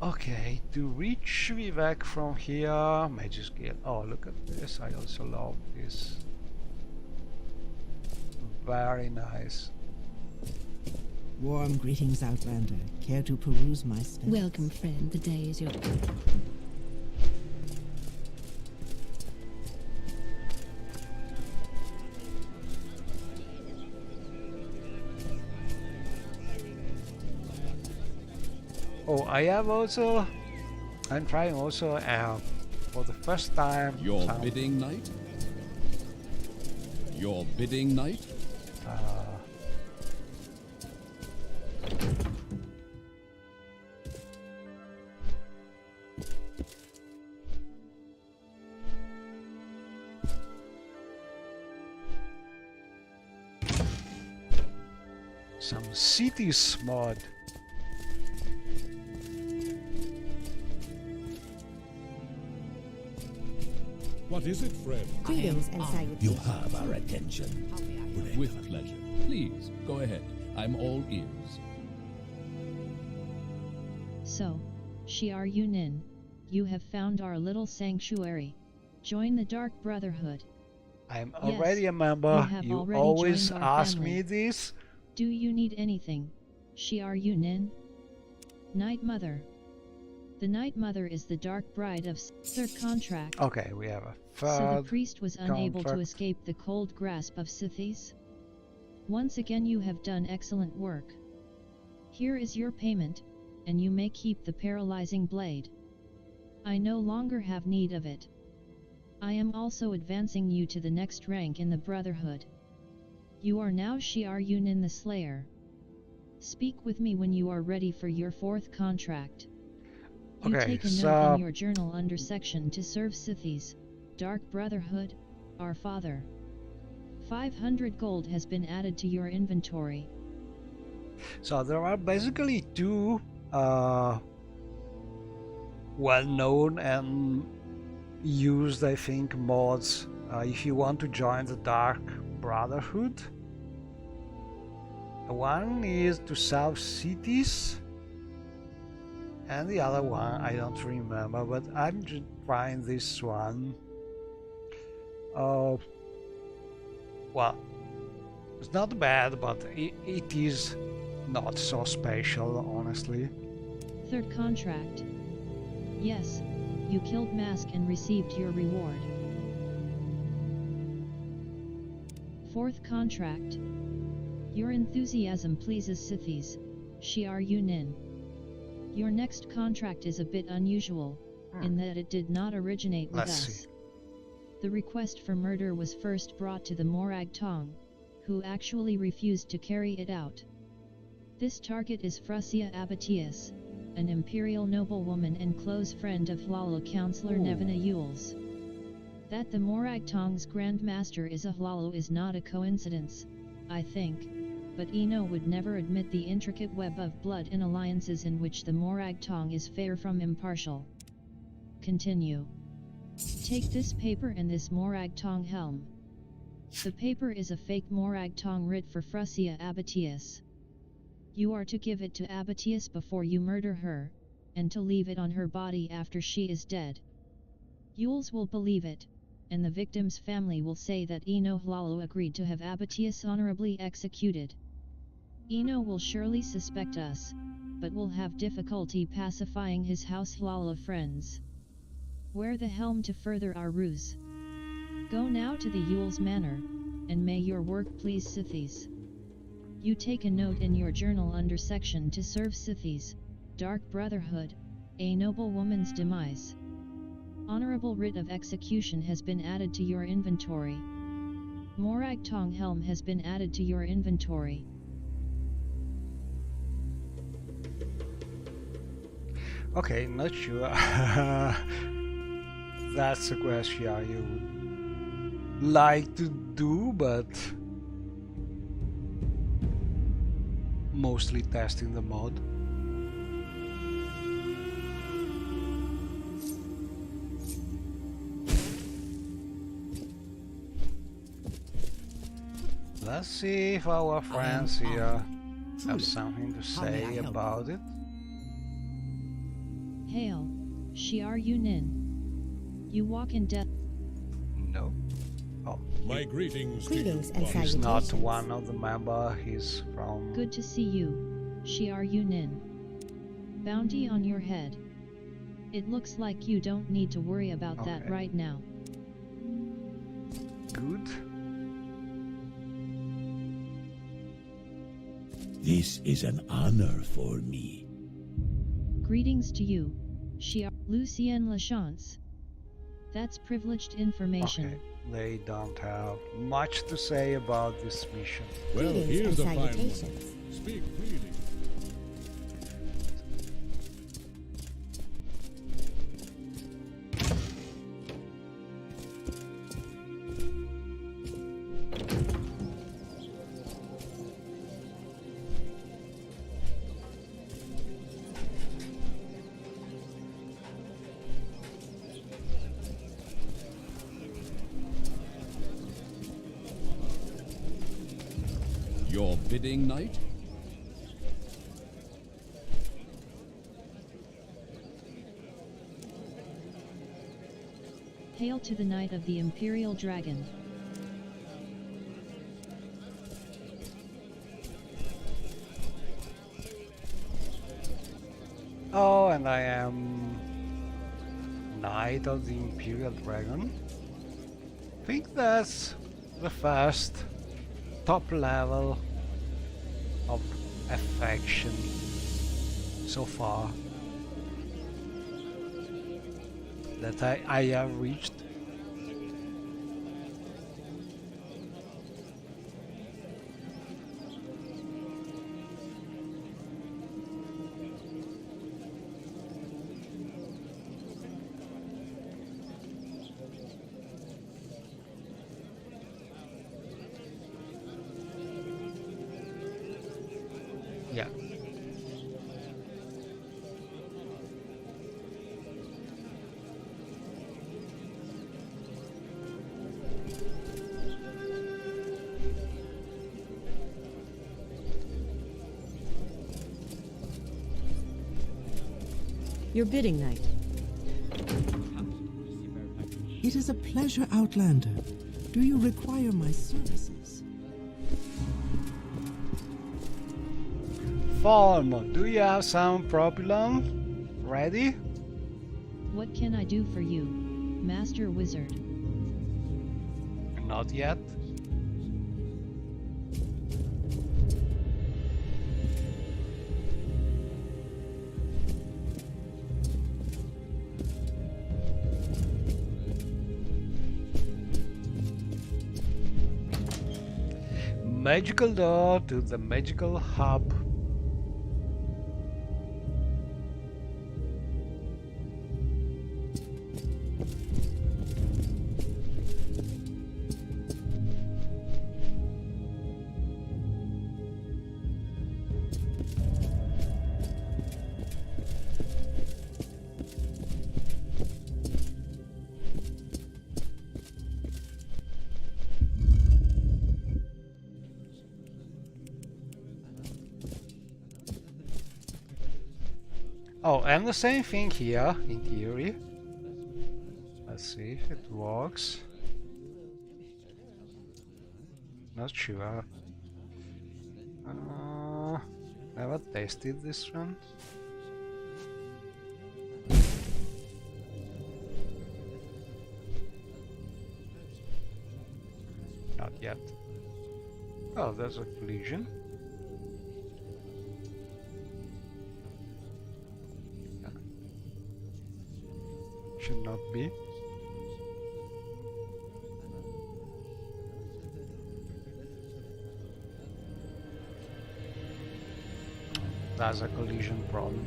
okay, to reach Vivek from here, Magic Skill. Oh, look at this! I also love this. Very nice. Warm greetings, Outlander. Care to peruse my stuff? Welcome, friend. The day is yours. Oh, I have also. I'm trying also for the first time. Your bidding night? Your bidding night? Some cities mod. What is it, friend? Greetings and salutations. You have our attention. With pleasure. Please, go ahead. I'm all ears. So, Shiar Yunin, you have found our little sanctuary. Join the Dark Brotherhood. I'm Yes, already a member. you have You already always joined our ask family. me this. Do you need anything, Shiar Yunin? Night Mother. The Night Mother is the Dark Bride of third contract. Okay, we have a So the third priest was unable to contract. escape the cold grasp of Scythes. Once again you have done excellent work. Here is your payment, and you may keep the paralyzing blade. I no longer have need of it. I am also advancing you to the next rank in the Brotherhood. You are now Shiar Yunin the Slayer. Speak with me when you are ready for your fourth contract. You Okay, take a so note in your journal under section to serve Scythes, Dark Brotherhood, our Father. 500 gold has been added to your inventory. so there are basically two well-known and used, I think, mods if you want to join the Dark Brotherhood. One is to save cities, and the other one I don't remember, but I'm just trying this one. Well, it's not bad, but it is not so special, honestly. Third contract. Yes, you killed Mask and received your reward. Fourth contract. Your enthusiasm pleases Scythes, Shiar Yunin. Your next contract is a bit unusual, in that it did not originate with Let's us. see. The request for murder was first brought to the Morag Tong, who actually refused to carry it out. This target is Frusia Abatius, an imperial noblewoman and close friend of Hlala Counselor Nevena Yules. That the Morag Tong's Grand Master is a Hlala is not a coincidence, I think, but Eno would never admit the intricate web of blood and alliances in which the Morag Tong is far from impartial. Continue. Take this paper and this Morag Tong helm. The paper is a fake Morag Tong writ for Frusia Abatius. You are to give it to Abatius before you murder her, and to leave it on her body after she is dead. Yules will believe it, and the victim's family will say that Eno Hlalo agreed to have Abatius honorably executed. Eno will surely suspect us, but will have difficulty pacifying his house Hlala friends. Wear the helm to further our ruse. Go now to the Yules Manor, and may your work please Scythes. You take a note in your journal under section to serve Scythes, Dark Brotherhood, a noble woman's demise. Honorable writ of execution has been added to your inventory. Morag Tong helm has been added to your inventory. Okay, not sure. That's a question I would like to do, but mostly testing the mod. Let's see if our friends here have something to say about it. Hail, Shiar Yunin. You walk in death. No. Oh, My greetings to Greetings you. and Boss. he's not salutations. one of the member, he's from... Good to see you, Shiar Yunin. Bounty on your head. It looks like you don't need to worry about that Okay. right now. Good. This is an honor for me. Greetings to you, Shiar Lucien Lachance. That's privileged information. Okay, they don't have much to say about this mission. Well, Greetings here's a and fine salutations. woman. Speak freely. Your bidding, knight? Hail to the Knight of the Imperial Dragon. Oh, and I am Knight of the Imperial Dragon. I think that's the first top level of affection so far that I have reached. Yeah. Your bidding, knight. It is a pleasure, Outlander. Do you require my services? Farm, do you have some propulum ready? What can I do for you, Master Wizard? Not yet. magical door to the magical hub. Oh, and the same thing here, in theory. Let's see if it works. Not sure. Never tasted this one. Not yet. Oh, there's a collision. Should not be. That's a collision problem.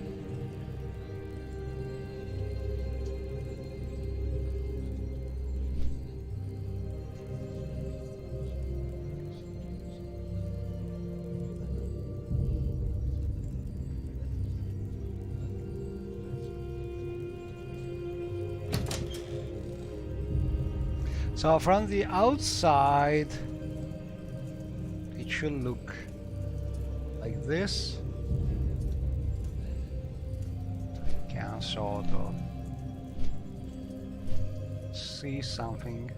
So from the outside it should look like this. You can sort of see something.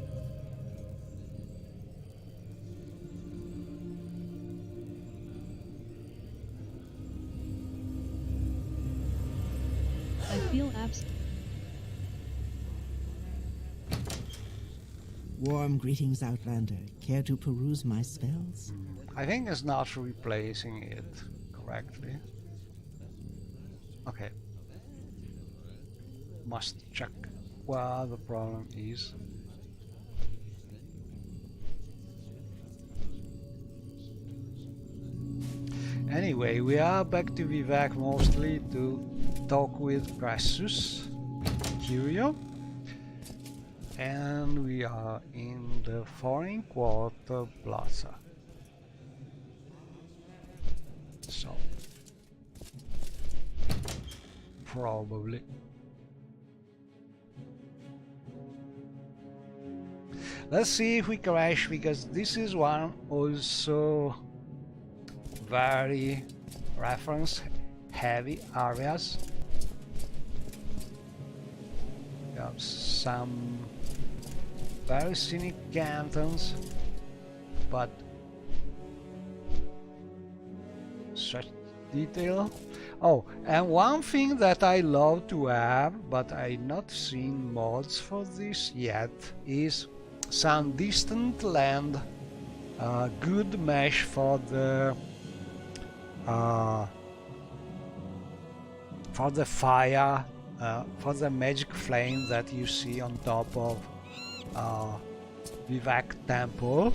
I feel Warm greetings, Outlander. Care to peruse my spells? I think it's not replacing it correctly. Okay. Must check where the problem is. Anyway, we are back to Vivek mostly to talk with Crassus, Curio. And we are in the Foreign Quarter Plaza. So probably let's see if we crash, because this is one also very reference heavy areas. We have some very scenic cantons, but such detail. Oh, and one thing that I love to have, but I not seen mods for this yet, is some distant land, good mesh for the fire, for the magic flame that you see on top of Vivek Temple,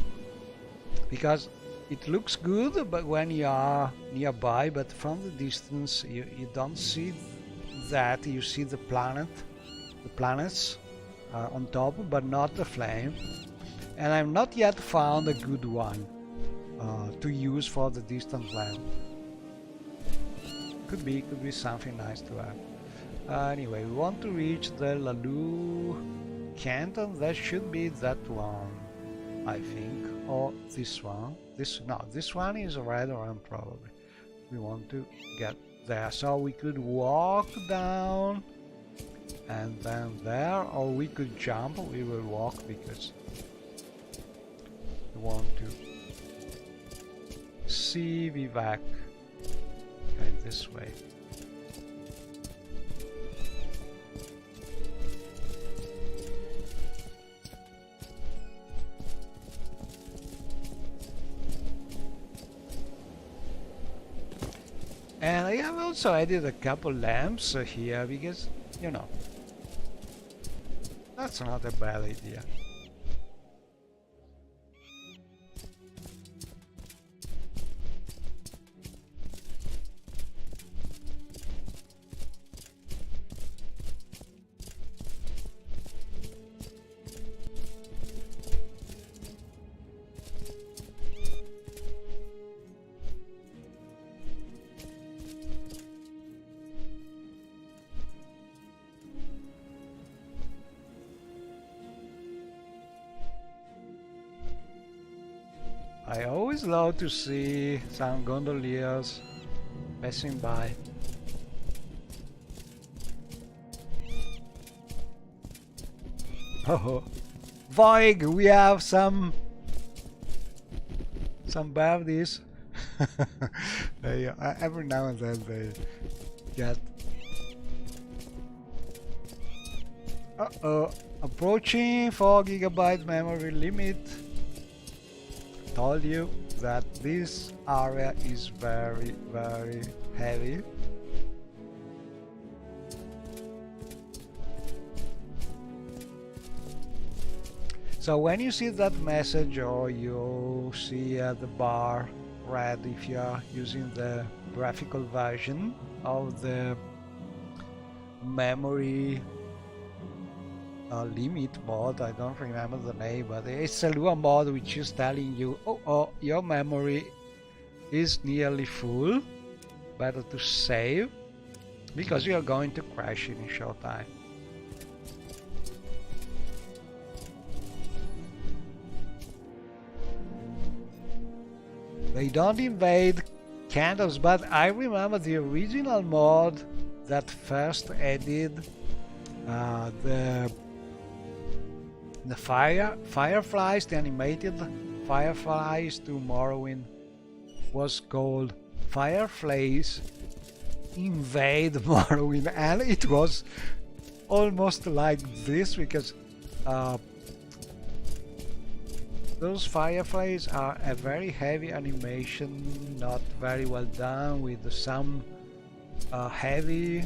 because it looks good but when you are nearby, but from the distance you don't see that. You see the planets on top, but not the flame. And I've not yet found a good one to use for the distant land. Could be something nice to have. Anyway, we want to reach the Lalu Canton. That should be that one, I think, or this one. This one is a red one probably. We want to get there, so we could walk down and then there, or we could jump. We will walk because we want to see Vivek. Okay, this way. And I have also added a couple lamps here because, you know, that's not a bad idea. I always love to see some gondoliers passing by. Oh, Voig, we have some birdies. Every now and then they get. Approaching 4 GB memory limit. Told you that this area is very, very heavy. So when you see that message, or you see the bar red if you are using the graphical version of the memory limit mod, I don't remember the name, but it's a Lua mod which is telling you, oh, your memory is nearly full, better to save, because you are going to crash in a short time. They don't invade candles, but I remember the original mod that first added the fireflies, the animated fireflies to Morrowind, was called Fireflies Invade Morrowind, and it was almost like this, because those fireflies are a very heavy animation, not very well done, with some heavy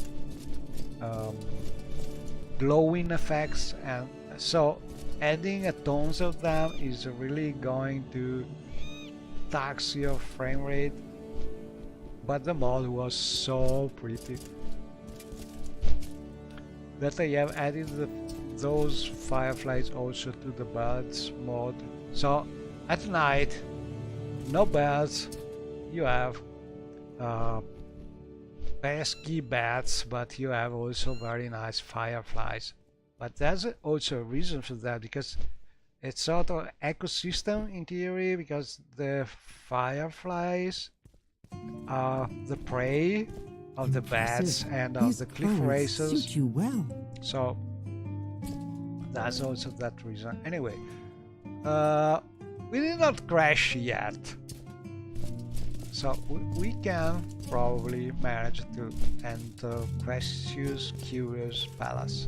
glowing effects, and so adding tons of them is really going to tax your frame rate. But the mod was so pretty that I have added those fireflies also to the birds mod. So at night, no birds, you have pesky bats, but you have also very nice fireflies. But there's also a reason for that, because it's sort of ecosystem in theory, because the fireflies are the prey of the bats and of the cliff racers. Suit you well. So that's also that reason. Anyway, we did not crash yet, so we can probably manage to enter Precious Curious Palace,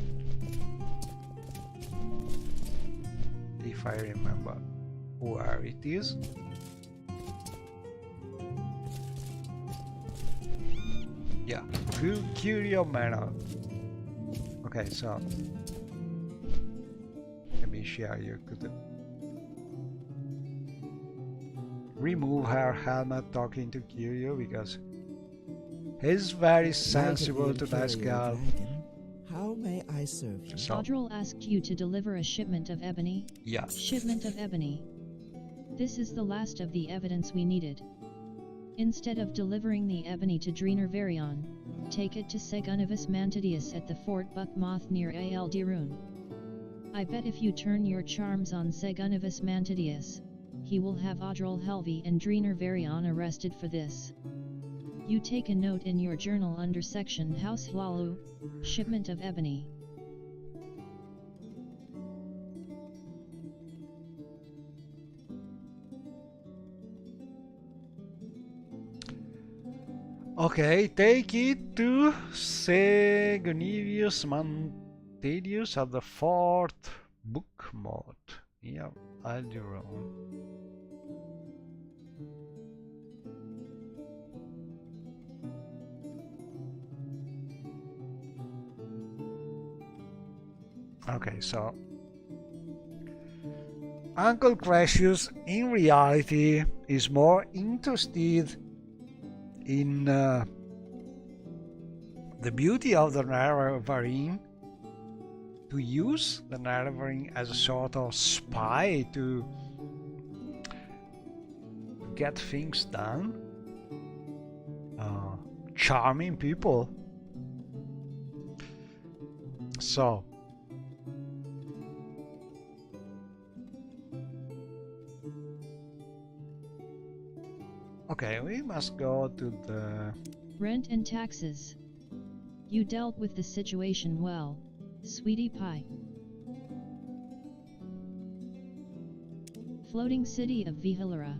if I remember where it is. Yeah, Curio Manor. Okay, so maybe share you could remove her helmet talking to Curio, because he's very sensible to this girl. How may I serve you? So, Audril asked you to deliver a shipment of ebony. yeah. Shipment of ebony. This is the last of the evidence we needed. Instead of delivering the ebony to Dreener Varion, take it to Segunivis Mantidius at the Fort Buckmoth near Al Dirun. I bet if you turn your charms on Segunivis Mantidius, he will have Audril Helvey and Dreener Varion arrested for this. You take a note in your journal under section House Hlalu, Shipment of Ebony. Okay, take it to Segunivius Mantidius at the Fort Buckmoth. Yeah, Alderon. Okay, so Uncle Crassius in reality is more interested in the beauty of the Nerevarine, to use the Nerevarine as a sort of spy to get things done, charming people. So Okay, we must go to the... Rent and taxes. You dealt with the situation well, sweetie pie. Floating city of Vihalera.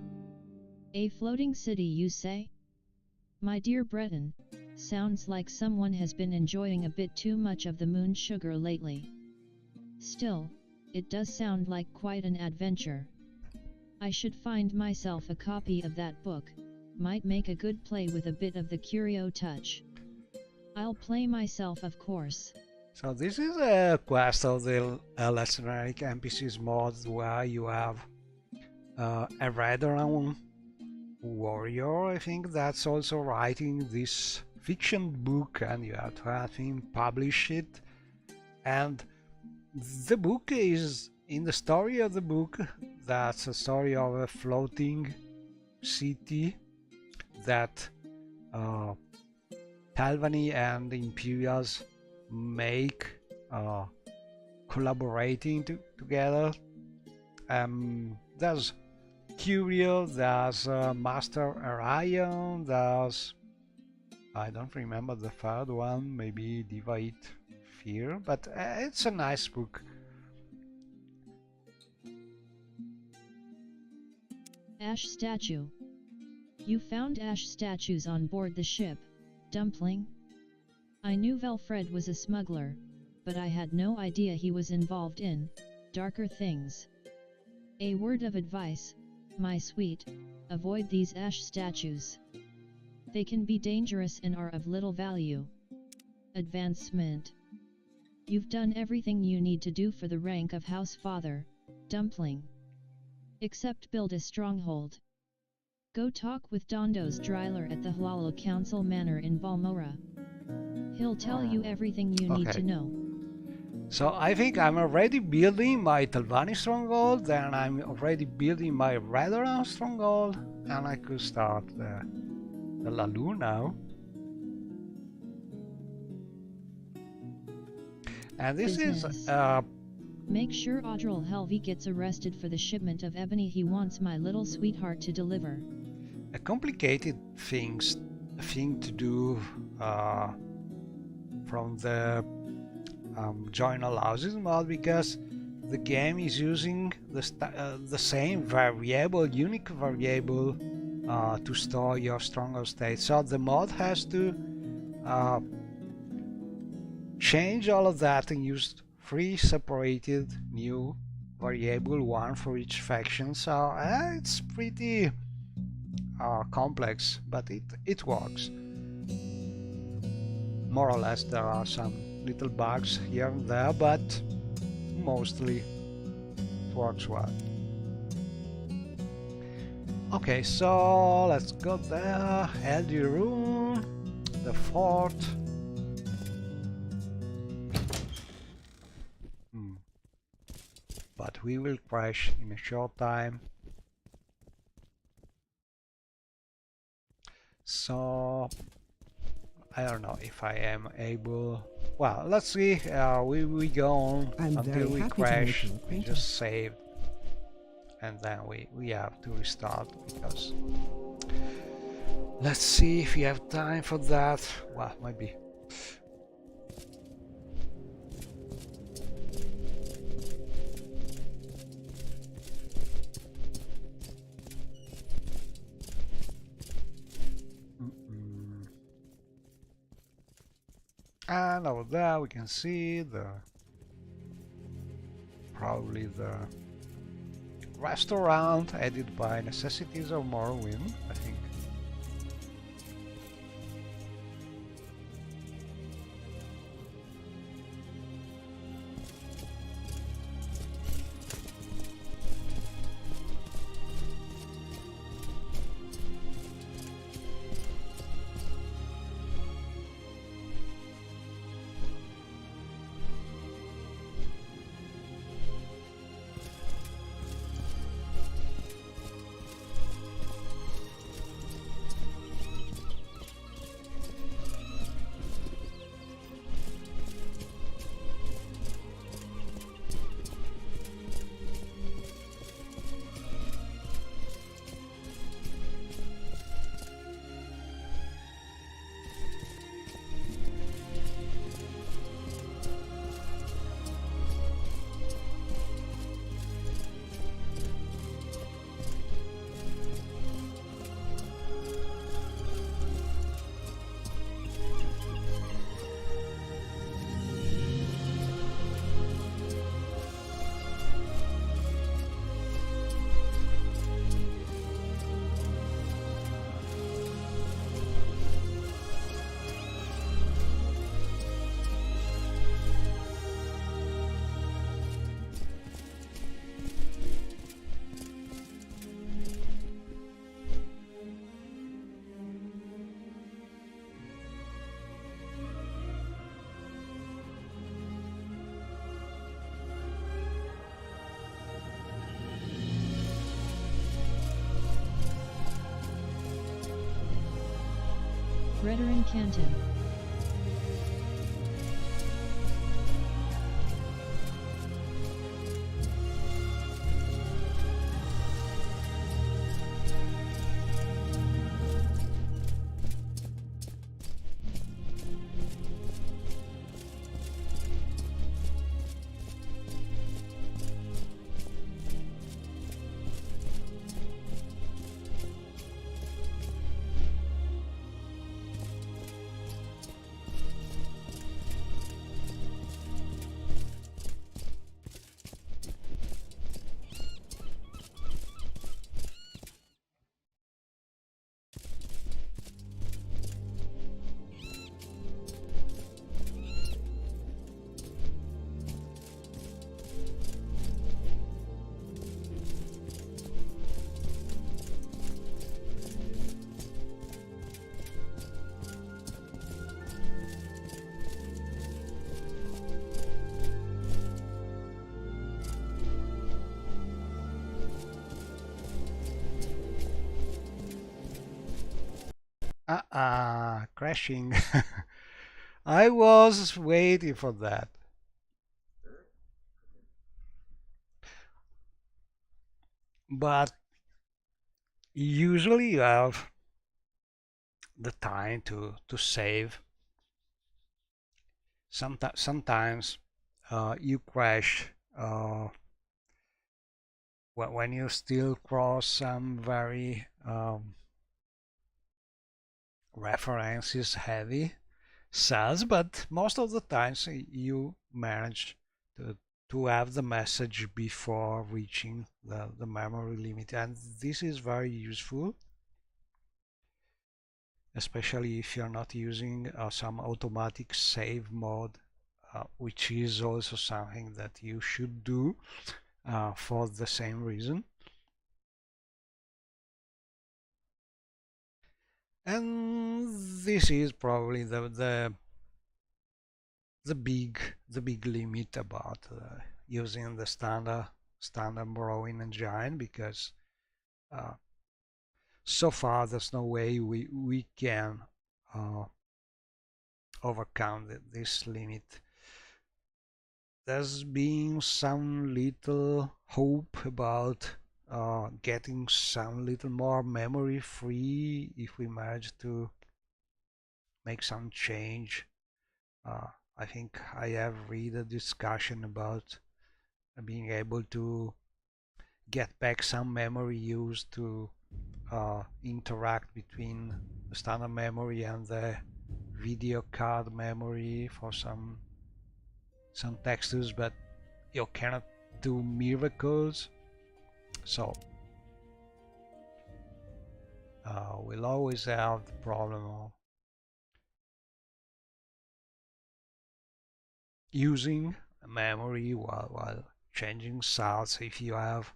A floating city, you say? My dear Breton, sounds like someone has been enjoying a bit too much of the moon sugar lately. Still, it does sound like quite an adventure. I should find myself a copy of that book, might make a good play with a bit of the curio touch. I'll play myself, of course. So this is a quest of the Less Generic NPCs mod where you have a veteran warrior, I think, that's also writing this fiction book, and you have to have him publish it. And the book is, in the story of the book, that's a story of a floating city that Talvani and Imperials make collaborating together. There's Curio, there's Master Orion, there's... I don't remember the third one, maybe Divide Fear, but it's a nice book. Ash statue. You found ash statues on board the ship, Dumpling? I knew Velfred was a smuggler, but I had no idea he was involved in darker things. A word of advice, my sweet, avoid these ash statues. They can be dangerous and are of little value. Advancement. You've done everything you need to do for the rank of House Father, Dumpling. Except build a stronghold. Go talk with Dondos Dryler at the Halalo Council Manor in Balmora. He'll tell you everything you need to know. So I think I'm already building my Talvani stronghold, then I'm already building my Redoran stronghold, and I could start the Lalu now. And this is... Make sure Audril Helvey gets arrested for the shipment of ebony he wants my little sweetheart to deliver. a complicated thing to do from the join all houses mod, because the game is using the same variable, unique variable to store your stronghold state. So the mod has to change all of that and use 3 separated new variable, 1 for each faction. So it's pretty complex, but it works. More or less there are some little bugs here and there, but mostly it works well. Okay, so let's go there. Eldy Rune, the fort. But we will crash in a short time. So I don't know if I am able. Well, let's see. We go on until we crash. We just save, and then we have to restart, because let's see if we have time for that. Well, maybe. And over there we can see probably the restaurant added by Necessities of Morrowind, I think. Brethren Canton. Crashing. I was waiting for that. But usually you have the time to save. Sometimes you crash when you still cross some very references heavy cells, but most of the times you manage to have the message before reaching the memory limit, and this is very useful, especially if you're not using some automatic save mode, which is also something that you should do for the same reason. And this is probably the big limit about using the standard Morrowind engine, because so far there's no way we can overcome this limit. There's been some little hope about getting some little more memory free if we manage to make some change. I think I have read a discussion about being able to get back some memory used to interact between the standard memory and the video card memory for some textures, but you cannot do miracles, so we'll always have the problem of using memory while changing cells. If you have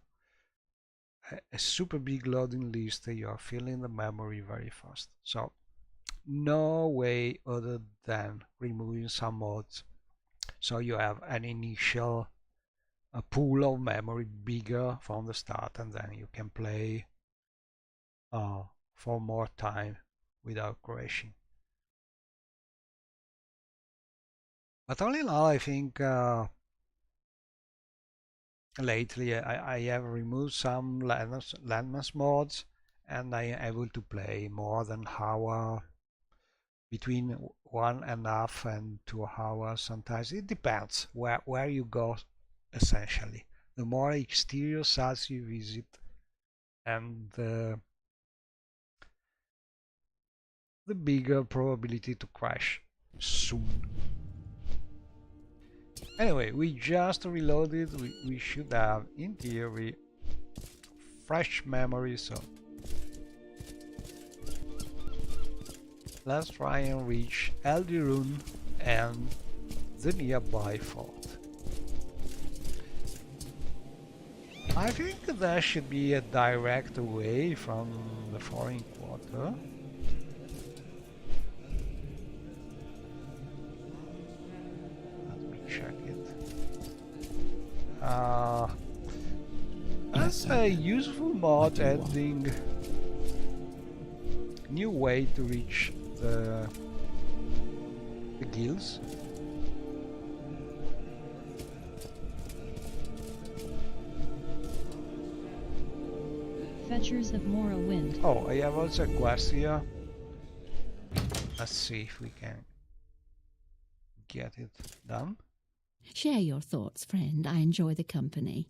a super big loading list, you are filling the memory very fast. So no way other than removing some mods, so you have an initial pool of memory bigger from the start, and then you can play for more time without crashing. But all in all, I think lately I have removed some landmass mods, and I am able to play more than hour, between 1.5 and 2 hours sometimes. It depends where you go, essentially. The more exterior sites you visit, and the bigger probability to crash soon. Anyway, we just reloaded. We should have, in theory, fresh memory, so let's try and reach Eldirun and the nearby fort. I think there should be a direct way from the foreign quarter. Let me check it. That's a useful mod, adding new way to reach the guilds. Fetchers of Morrowind. Oh, I have also a quest here. Let's see if we can get it done. Share your thoughts, friend. I enjoy the company.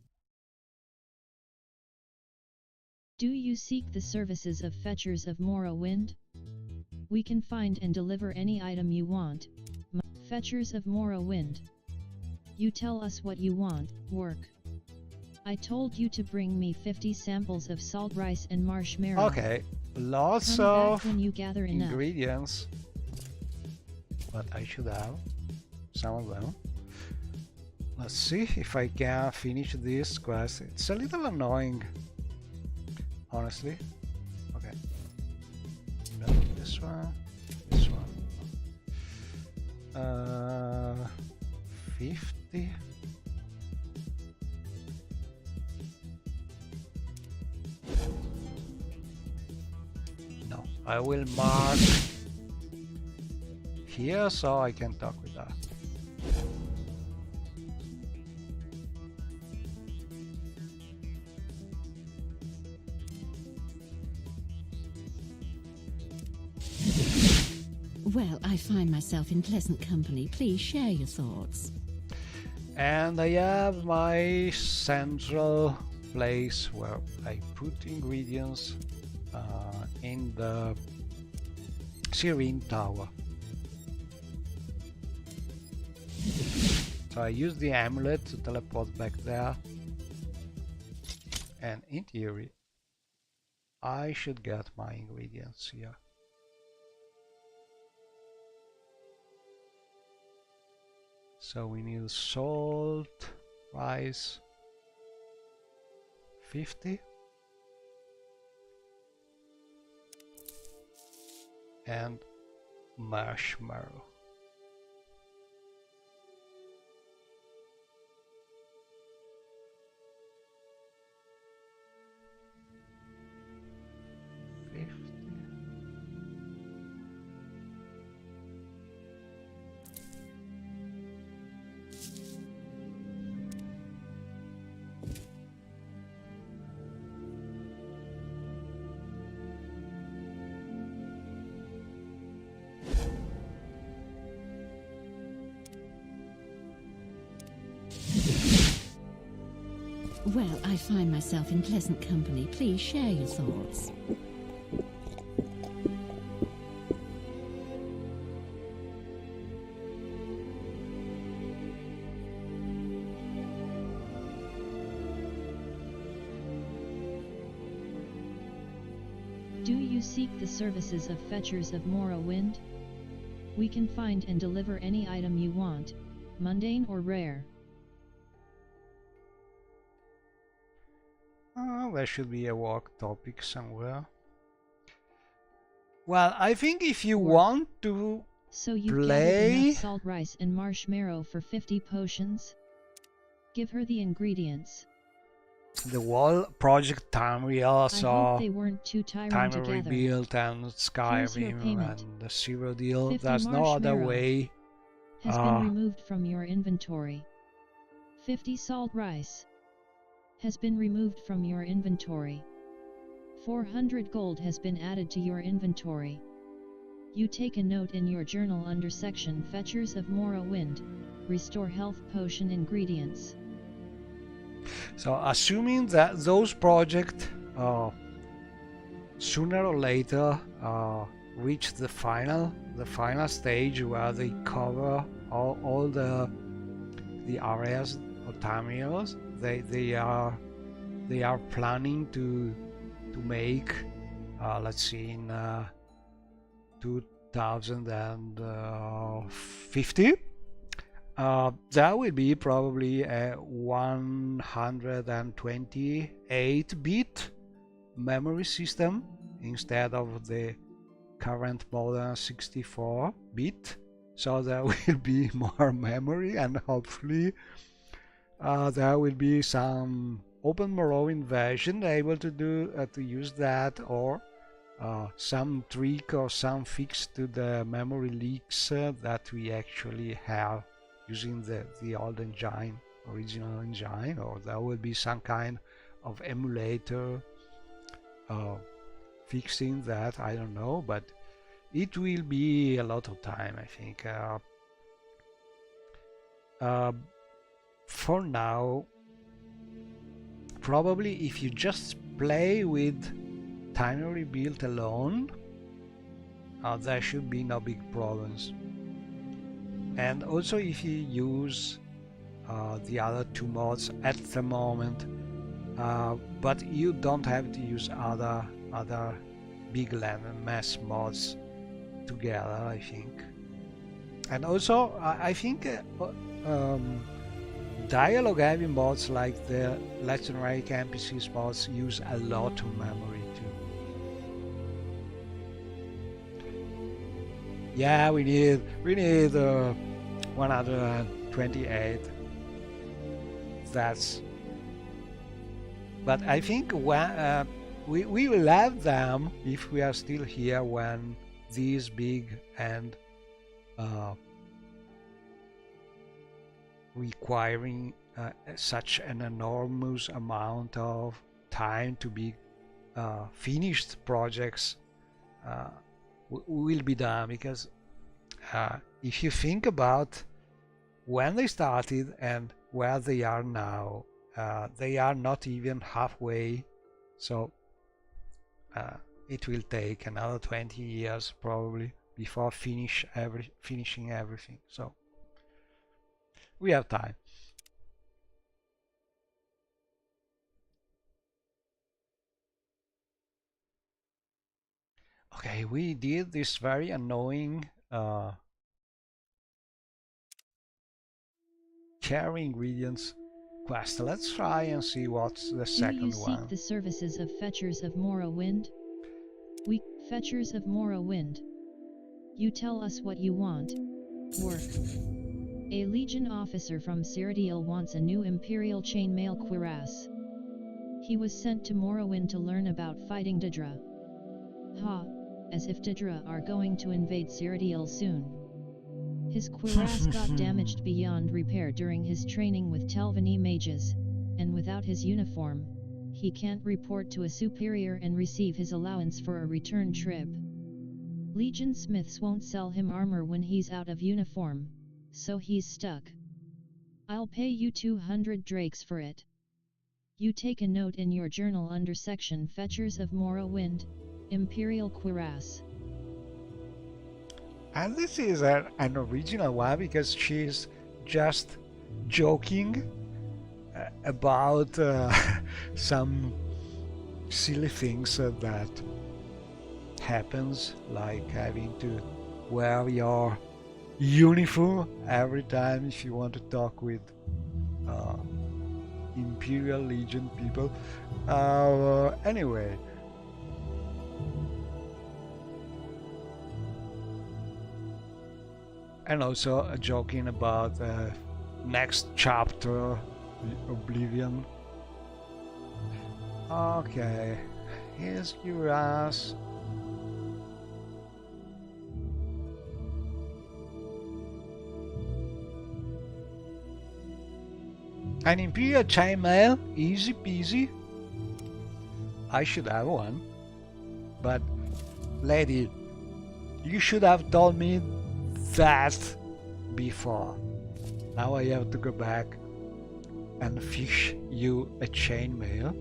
Do you seek the services of Fetchers of Morrowind? We can find and deliver any item you want. Fetchers of Morrowind. You tell us what you want, work. I told you to bring me 50 samples of salt rice and marshmallow. Okay, lots Come of back when you gather enough. ingredients, but I should have some of them. Let's see if I can finish this quest. It's a little annoying, honestly. Okay, no, this one, 50. No, I will mark here so I can talk with her. Well, I find myself in pleasant company. Please share your thoughts. And I have my central place where I put ingredients in the Serene Tower. So I use the amulet to teleport back there, and in theory I should get my ingredients here. So we need salt, rice, 50, and marshmallow. Well, I find myself in pleasant company. Please share your thoughts. Do you seek the services of Fetchers of Morrowind? We can find and deliver any item you want, mundane or rare. There should be a work topic somewhere. Well, I think if you want to So you've gathered play enough salt rice and marshmallow for 50 potions? Give her the ingredients. the wall project Tamriel, I so hope they weren't too tiring Time to gather. Rebuild and Here's your Skyrim payment. and the Zero Deal. 50 There's no other marshmallow way. Has been removed from your inventory. 50 salt rice has been removed from your inventory. 400 gold has been added to your inventory. You take a note in your journal under section Fetchers of Morrowind. Restore health potion ingredients. So assuming that those projects sooner or later reach the final stage where they cover all the areas of Tamriel, they are planning to make let's see, in 2050 that will be probably a 128-bit memory system instead of the current modern 64-bit. So there will be more memory, and hopefully there will be some open Morrowind version able to use that, or some trick or some fix to the memory leaks that we actually have using the old engine, original engine, or there will be some kind of emulator fixing that, I don't know, but it will be a lot of time, I think. For now, probably if you just play with Tiny Rebuild alone, there should be no big problems. And also if you use the other two mods at the moment, but you don't have to use other big land and mass mods together, I think. And also I think dialogue heavy mods like the legendary NPCs mods use a lot of memory too. Yeah, we need 128. That's. But I think when we will have them if we are still here when these big and requiring such an enormous amount of time to be finished projects will be done, because if you think about when they started and where they are now, they are not even halfway, so it will take another 20 years probably before finishing everything, so we have time. Okay, we did this very annoying carry ingredients quest. Let's try and see what's the second one. Do you seek the services of Fetchers of Morrowind? We, Fetchers of Morrowind. You tell us what you want. Work. A Legion officer from Cyrodiil wants a new Imperial chainmail cuirass. He was sent to Morrowind to learn about fighting Daedra. Ha, as if Daedra are going to invade Cyrodiil soon. His cuirass got damaged beyond repair during his training with Telvanni mages, and without his uniform, he can't report to a superior and receive his allowance for a return trip. Legion smiths won't sell him armor when he's out of uniform, so he's stuck. I'll pay you 200 drakes for it. You take a note in your journal under section Fetchers of Morrowind, Imperial Cuirass. And this is an original one because she's just joking about some silly things that happens, like having to wear your uniform every time if you want to talk with Imperial Legion people. Anyway. And also joking about the next chapter, Oblivion. Okay, here's Cuirass. An Imperial chainmail, easy peasy. I should have one. But, lady, you should have told me that before. Now I have to go back and fish you a chainmail.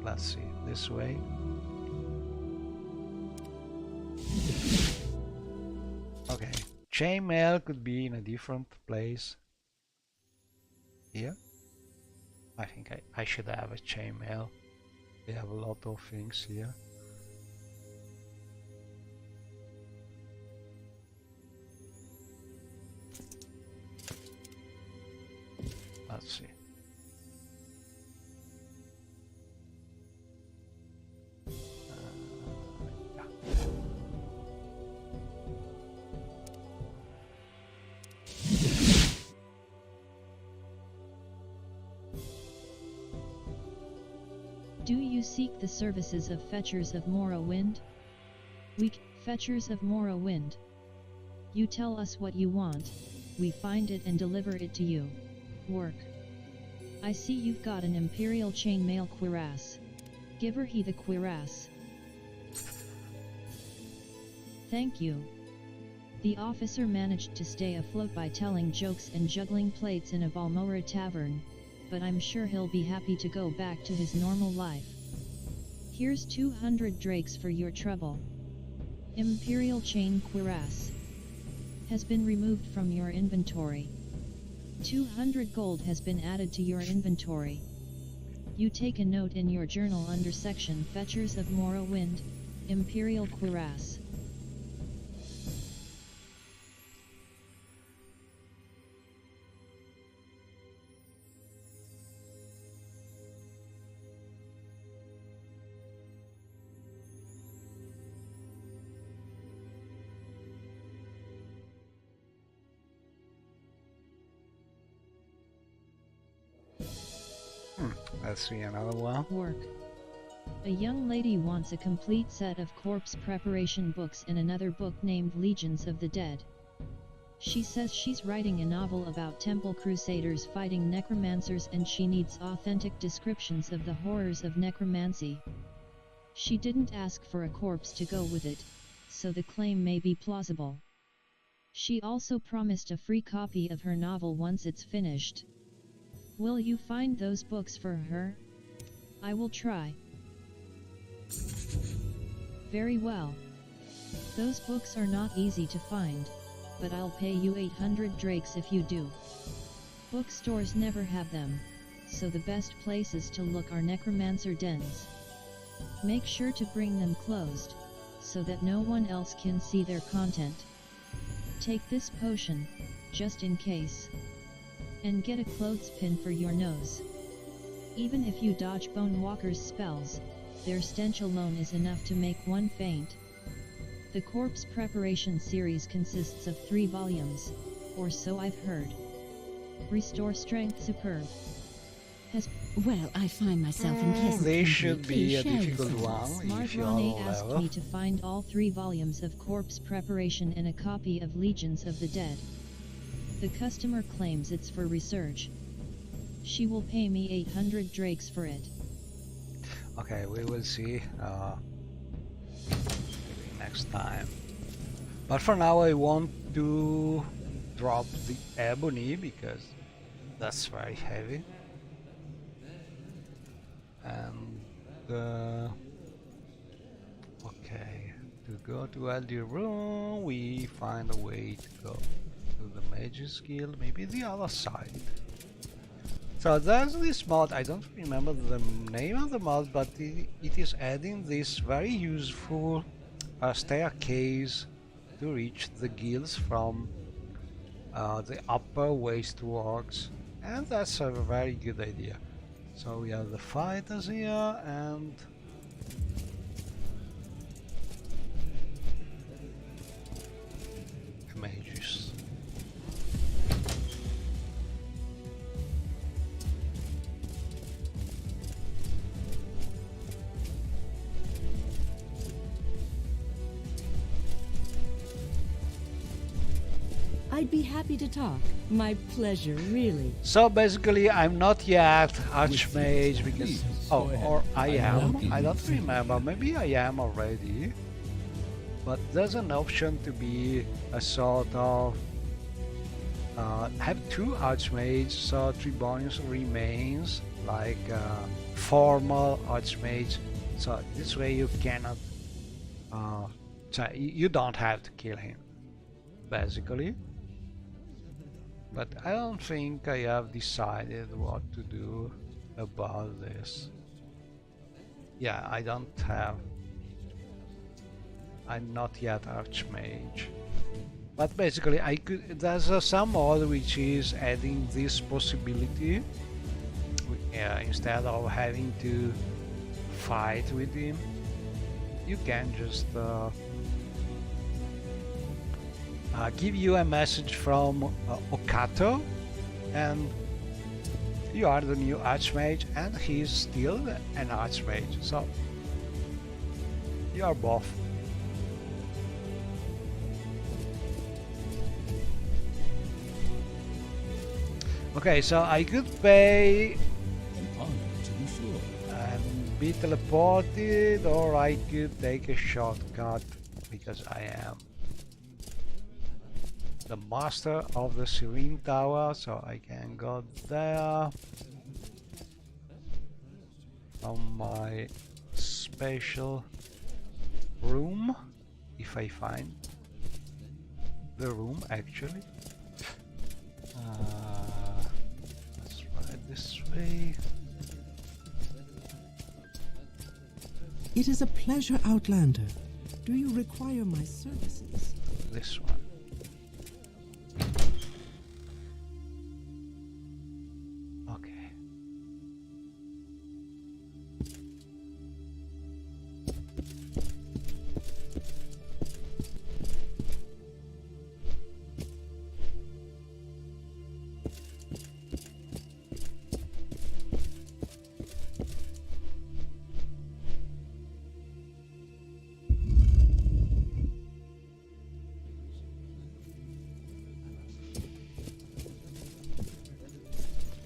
Let's see, this way. Okay, chainmail could be in a different place. Here? I think I should have a chainmail. We have a lot of things here. Let's see. Yeah. Do you seek the services of Fetchers of Morrowind? Fetchers of Morrowind. You tell us what you want, we find it and deliver it to you. Work. I see you've got an Imperial chainmail cuirass. Give her he the cuirass. Thank you. The officer managed to stay afloat by telling jokes and juggling plates in a Balmora tavern, but I'm sure he'll be happy to go back to his normal life. Here's 200 drakes for your trouble. Imperial chain cuirass has been removed from your inventory. 200 gold has been added to your inventory. You take a note in your journal under section Fetchers of Morrowind, Imperial cuirass. Let's see another one. Work. A young lady wants a complete set of corpse preparation books in another book named Legions of the Dead. She says she's writing a novel about temple crusaders fighting necromancers and she needs authentic descriptions of the horrors of necromancy. She didn't ask for a corpse to go with it, so the claim may be plausible. She also promised a free copy of her novel once it's finished. Will you find those books for her? I will try. Very well. Those books are not easy to find, but I'll pay you 800 drakes if you do. Bookstores never have them, so the best places to look are necromancer dens. Make sure to bring them closed, so that no one else can see their content. Take this potion, just in case. And get a clothespin for your nose. Even if you dodge Bone Walker's spells, their stench alone is enough to make one faint. The corpse preparation series consists of 3 volumes, or so I've heard. Restore strength superb. Well, I find myself in pleasant company. This should be a Please share difficult yourself. one Smart if you're Ronnie low asked level. me to find all 3 volumes of corpse preparation and a copy of Legions of the Dead. The customer claims it's for research. She will pay me 800 drakes for it. Okay, we will see next time. But for now I want to drop the ebony because that's very heavy. And okay, to go to Elder Room we find a way to go to the Mage's Guild, maybe the other side. So there's this mod, I don't remember the name of the mod, but it is adding this very useful staircase to reach the guilds from the upper wasteworks, and that's a very good idea. So we have the fighters here and the mages. I'd be happy to talk. My pleasure, really. So basically I'm not yet Archmage because... Please, oh, go ahead. or I am. welcome I you. don't remember. Maybe I am already. But there's an option to be a sort of... have 2 Archmages, so Tribonius remains like formal Archmage. So this way you cannot... so you don't have to kill him, basically. But I don't think I have decided what to do about this. Yeah, I don't have... I'm not yet Archmage. But basically I could... there's some mod which is adding this possibility. Instead of having to fight with him, you can just give you a message from Okato, and You are the new Archmage and he is still an Archmage, so you are both. Okay, so I could pay An honor, to be sure. and be teleported, or I could take a shortcut because I am the master of the Serene Tower, so I can go there on my special room, if I find the room actually. Let's try it this way. It is a pleasure, Outlander. Do you require my services? This one. Okay.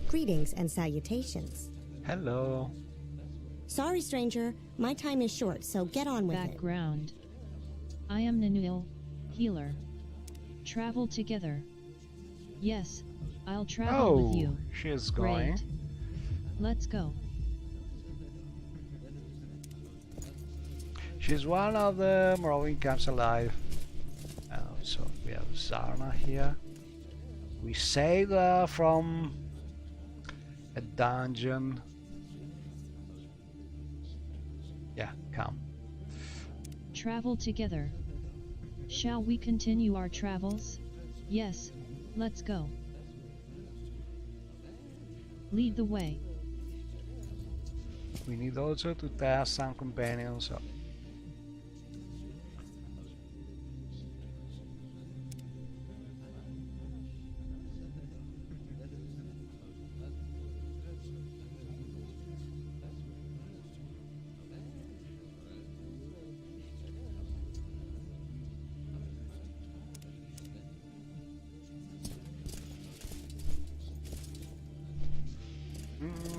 Greetings and salutations. Hello. Sorry, stranger. My time is short, so get on with it. Background. I am Nanuil, healer. Travel together. Yes, I'll travel with you. She's going. Great. Let's go. She's one of the Morrowind camps alive. So we have Zarna here. We saved her from a dungeon. Yeah, come. Travel together. Shall we continue our travels? Yes, let's go. Lead the way. We need also to test some companions. So.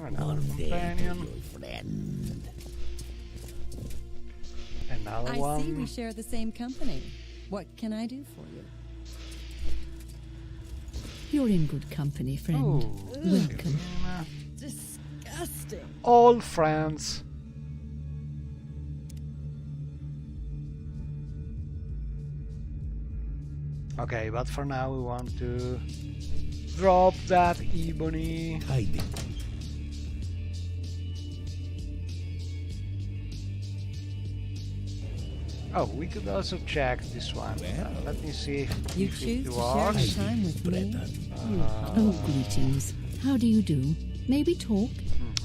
Another companion. Friend. Another one. I see we share the same company. What can I do for you? You're in good company, friend. Oh, Welcome. Disgusting. Old friends. Okay, but for now we want to drop that ebony. Hiding. Oh, we could also check this one. Let me see You if choose it to share works. your time with me. Oh, greetings. How do you do? Maybe talk?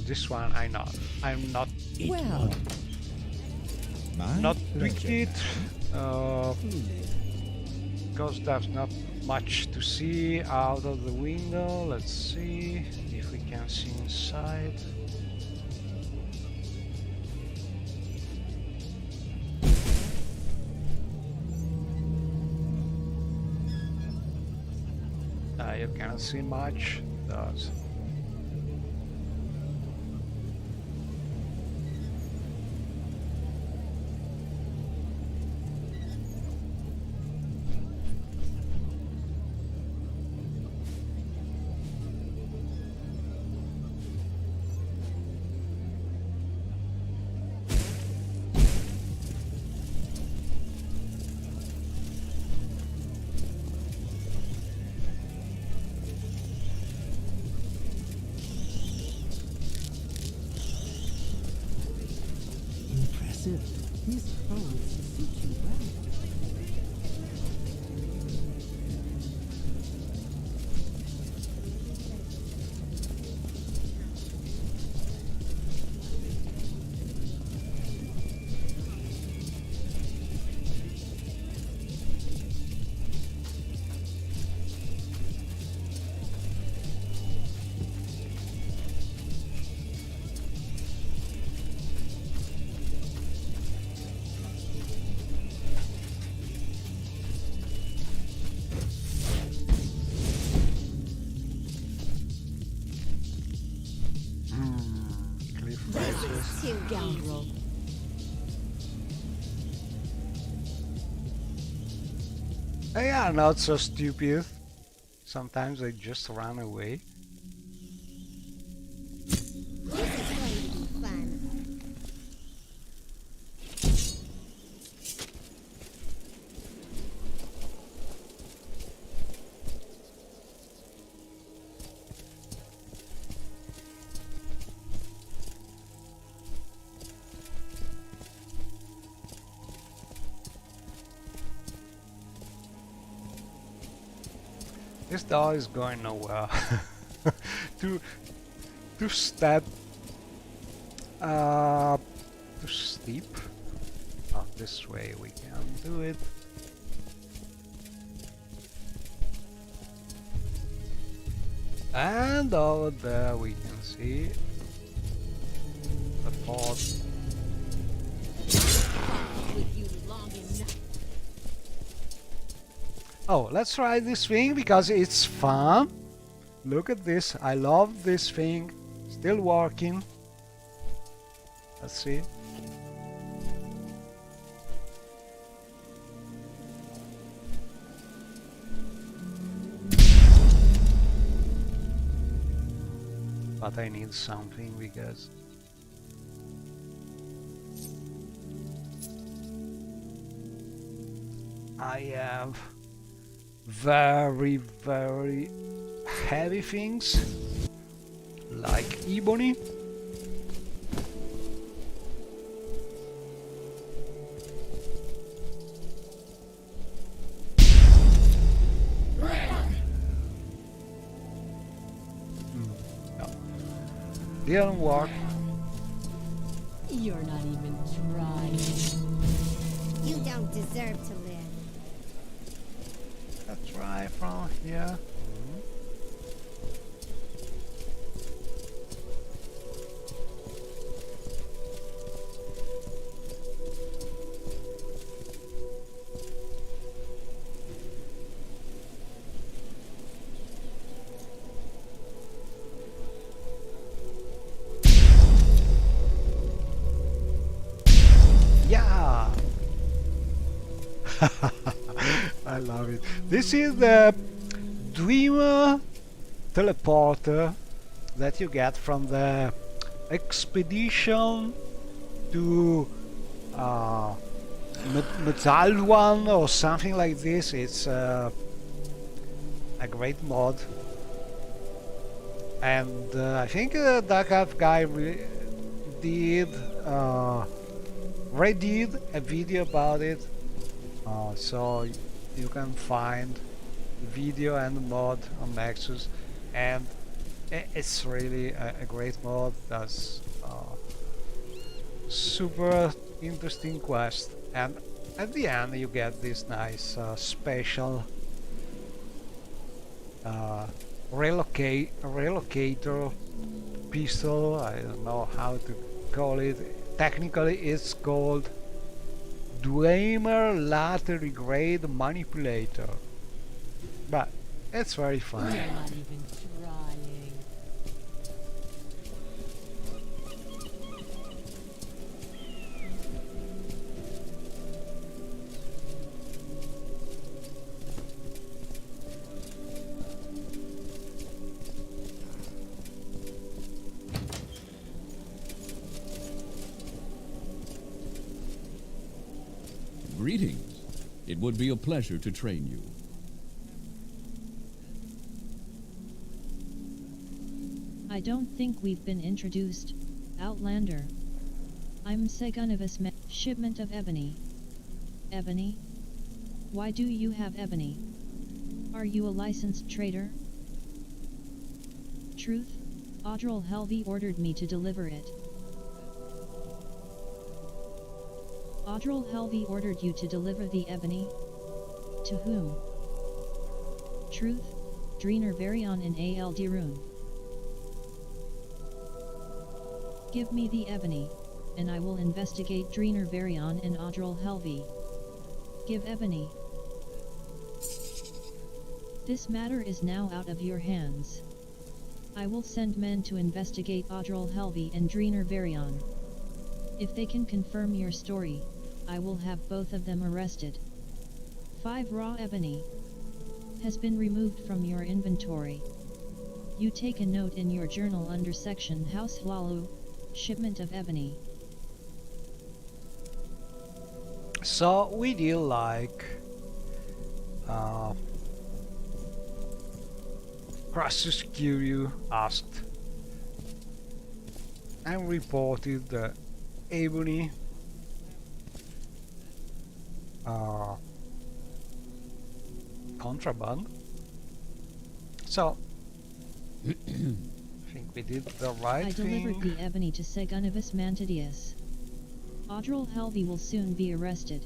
This one I know. I'm not Well, not wicked. Because there's not much to see out of the window. Let's see if we can see inside. You cannot see much. Does. Impressive. These clothes suit you well. Scoundrel. They are not so stupid. Sometimes they just run away. This door is going nowhere. Too step. Too steep. Oh, this way we can do it. And over there we can see the fort. Oh, let's try this thing because it's fun. Look at this. I love this thing. Still working. Let's see. But I need something because I have very heavy things like ebony. No, didn't work. You're not even trying. You don't deserve to live. Let's try from here. Yeah. I love it. This is the Dreamer teleporter that you get from the expedition to Metal One or something like this. It's a great mod, and I think Dark Elf guy did redid a video about it. So you can find video and mod on Nexus, and it's really a great mod. That's super interesting quest, and at the end you get this nice special relocator pistol. I don't know how to call it. Technically it's called Dreamer Lateral Grade Manipulator, but it's very fun. You're not even trying. Greetings. It would be a pleasure to train you. I don't think we've been introduced, Outlander. I'm Segunivus shipment of ebony. Ebony? Why do you have ebony? Are you a licensed trader? Truth? Audril Helvey ordered me to deliver it. Audril Helvey ordered you to deliver the ebony? To whom? Truth? Dreener Varion in Al Dirun. Give me the ebony, and I will investigate Dreener Varion and Audril Helvey. Give ebony. This matter is now out of your hands. I will send men to investigate Audril Helvey and Dreener Varion. If they can confirm your story, I will have both of them arrested. 5 raw ebony has been removed from your inventory. You take a note in your journal under section House Lalu, shipment of ebony. So we deal like Crassus Curio asked and reported the ebony contraband. So I think we did the right thing. I delivered the ebony to Segunivis Mantidius. Audril Helvey will soon be arrested.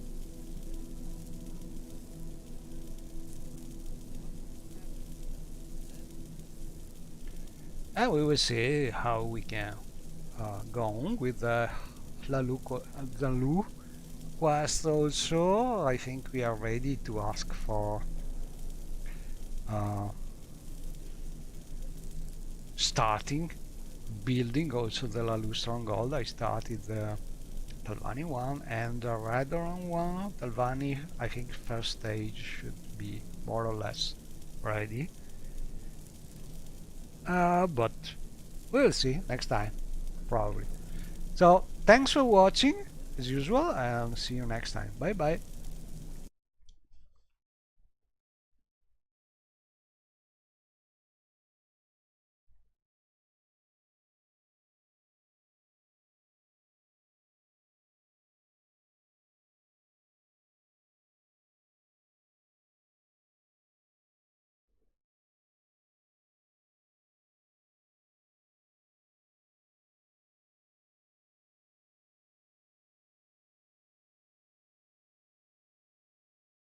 And we will see how we can go on with the Lalu quest also. I think we are ready to ask for starting building also the Lalu stronghold. I started the Talvani one and the Radoran one. Talvani, I think first stage should be more or less ready. But we'll see next time, probably. So thanks for watching as usual, and see you next time. Bye bye.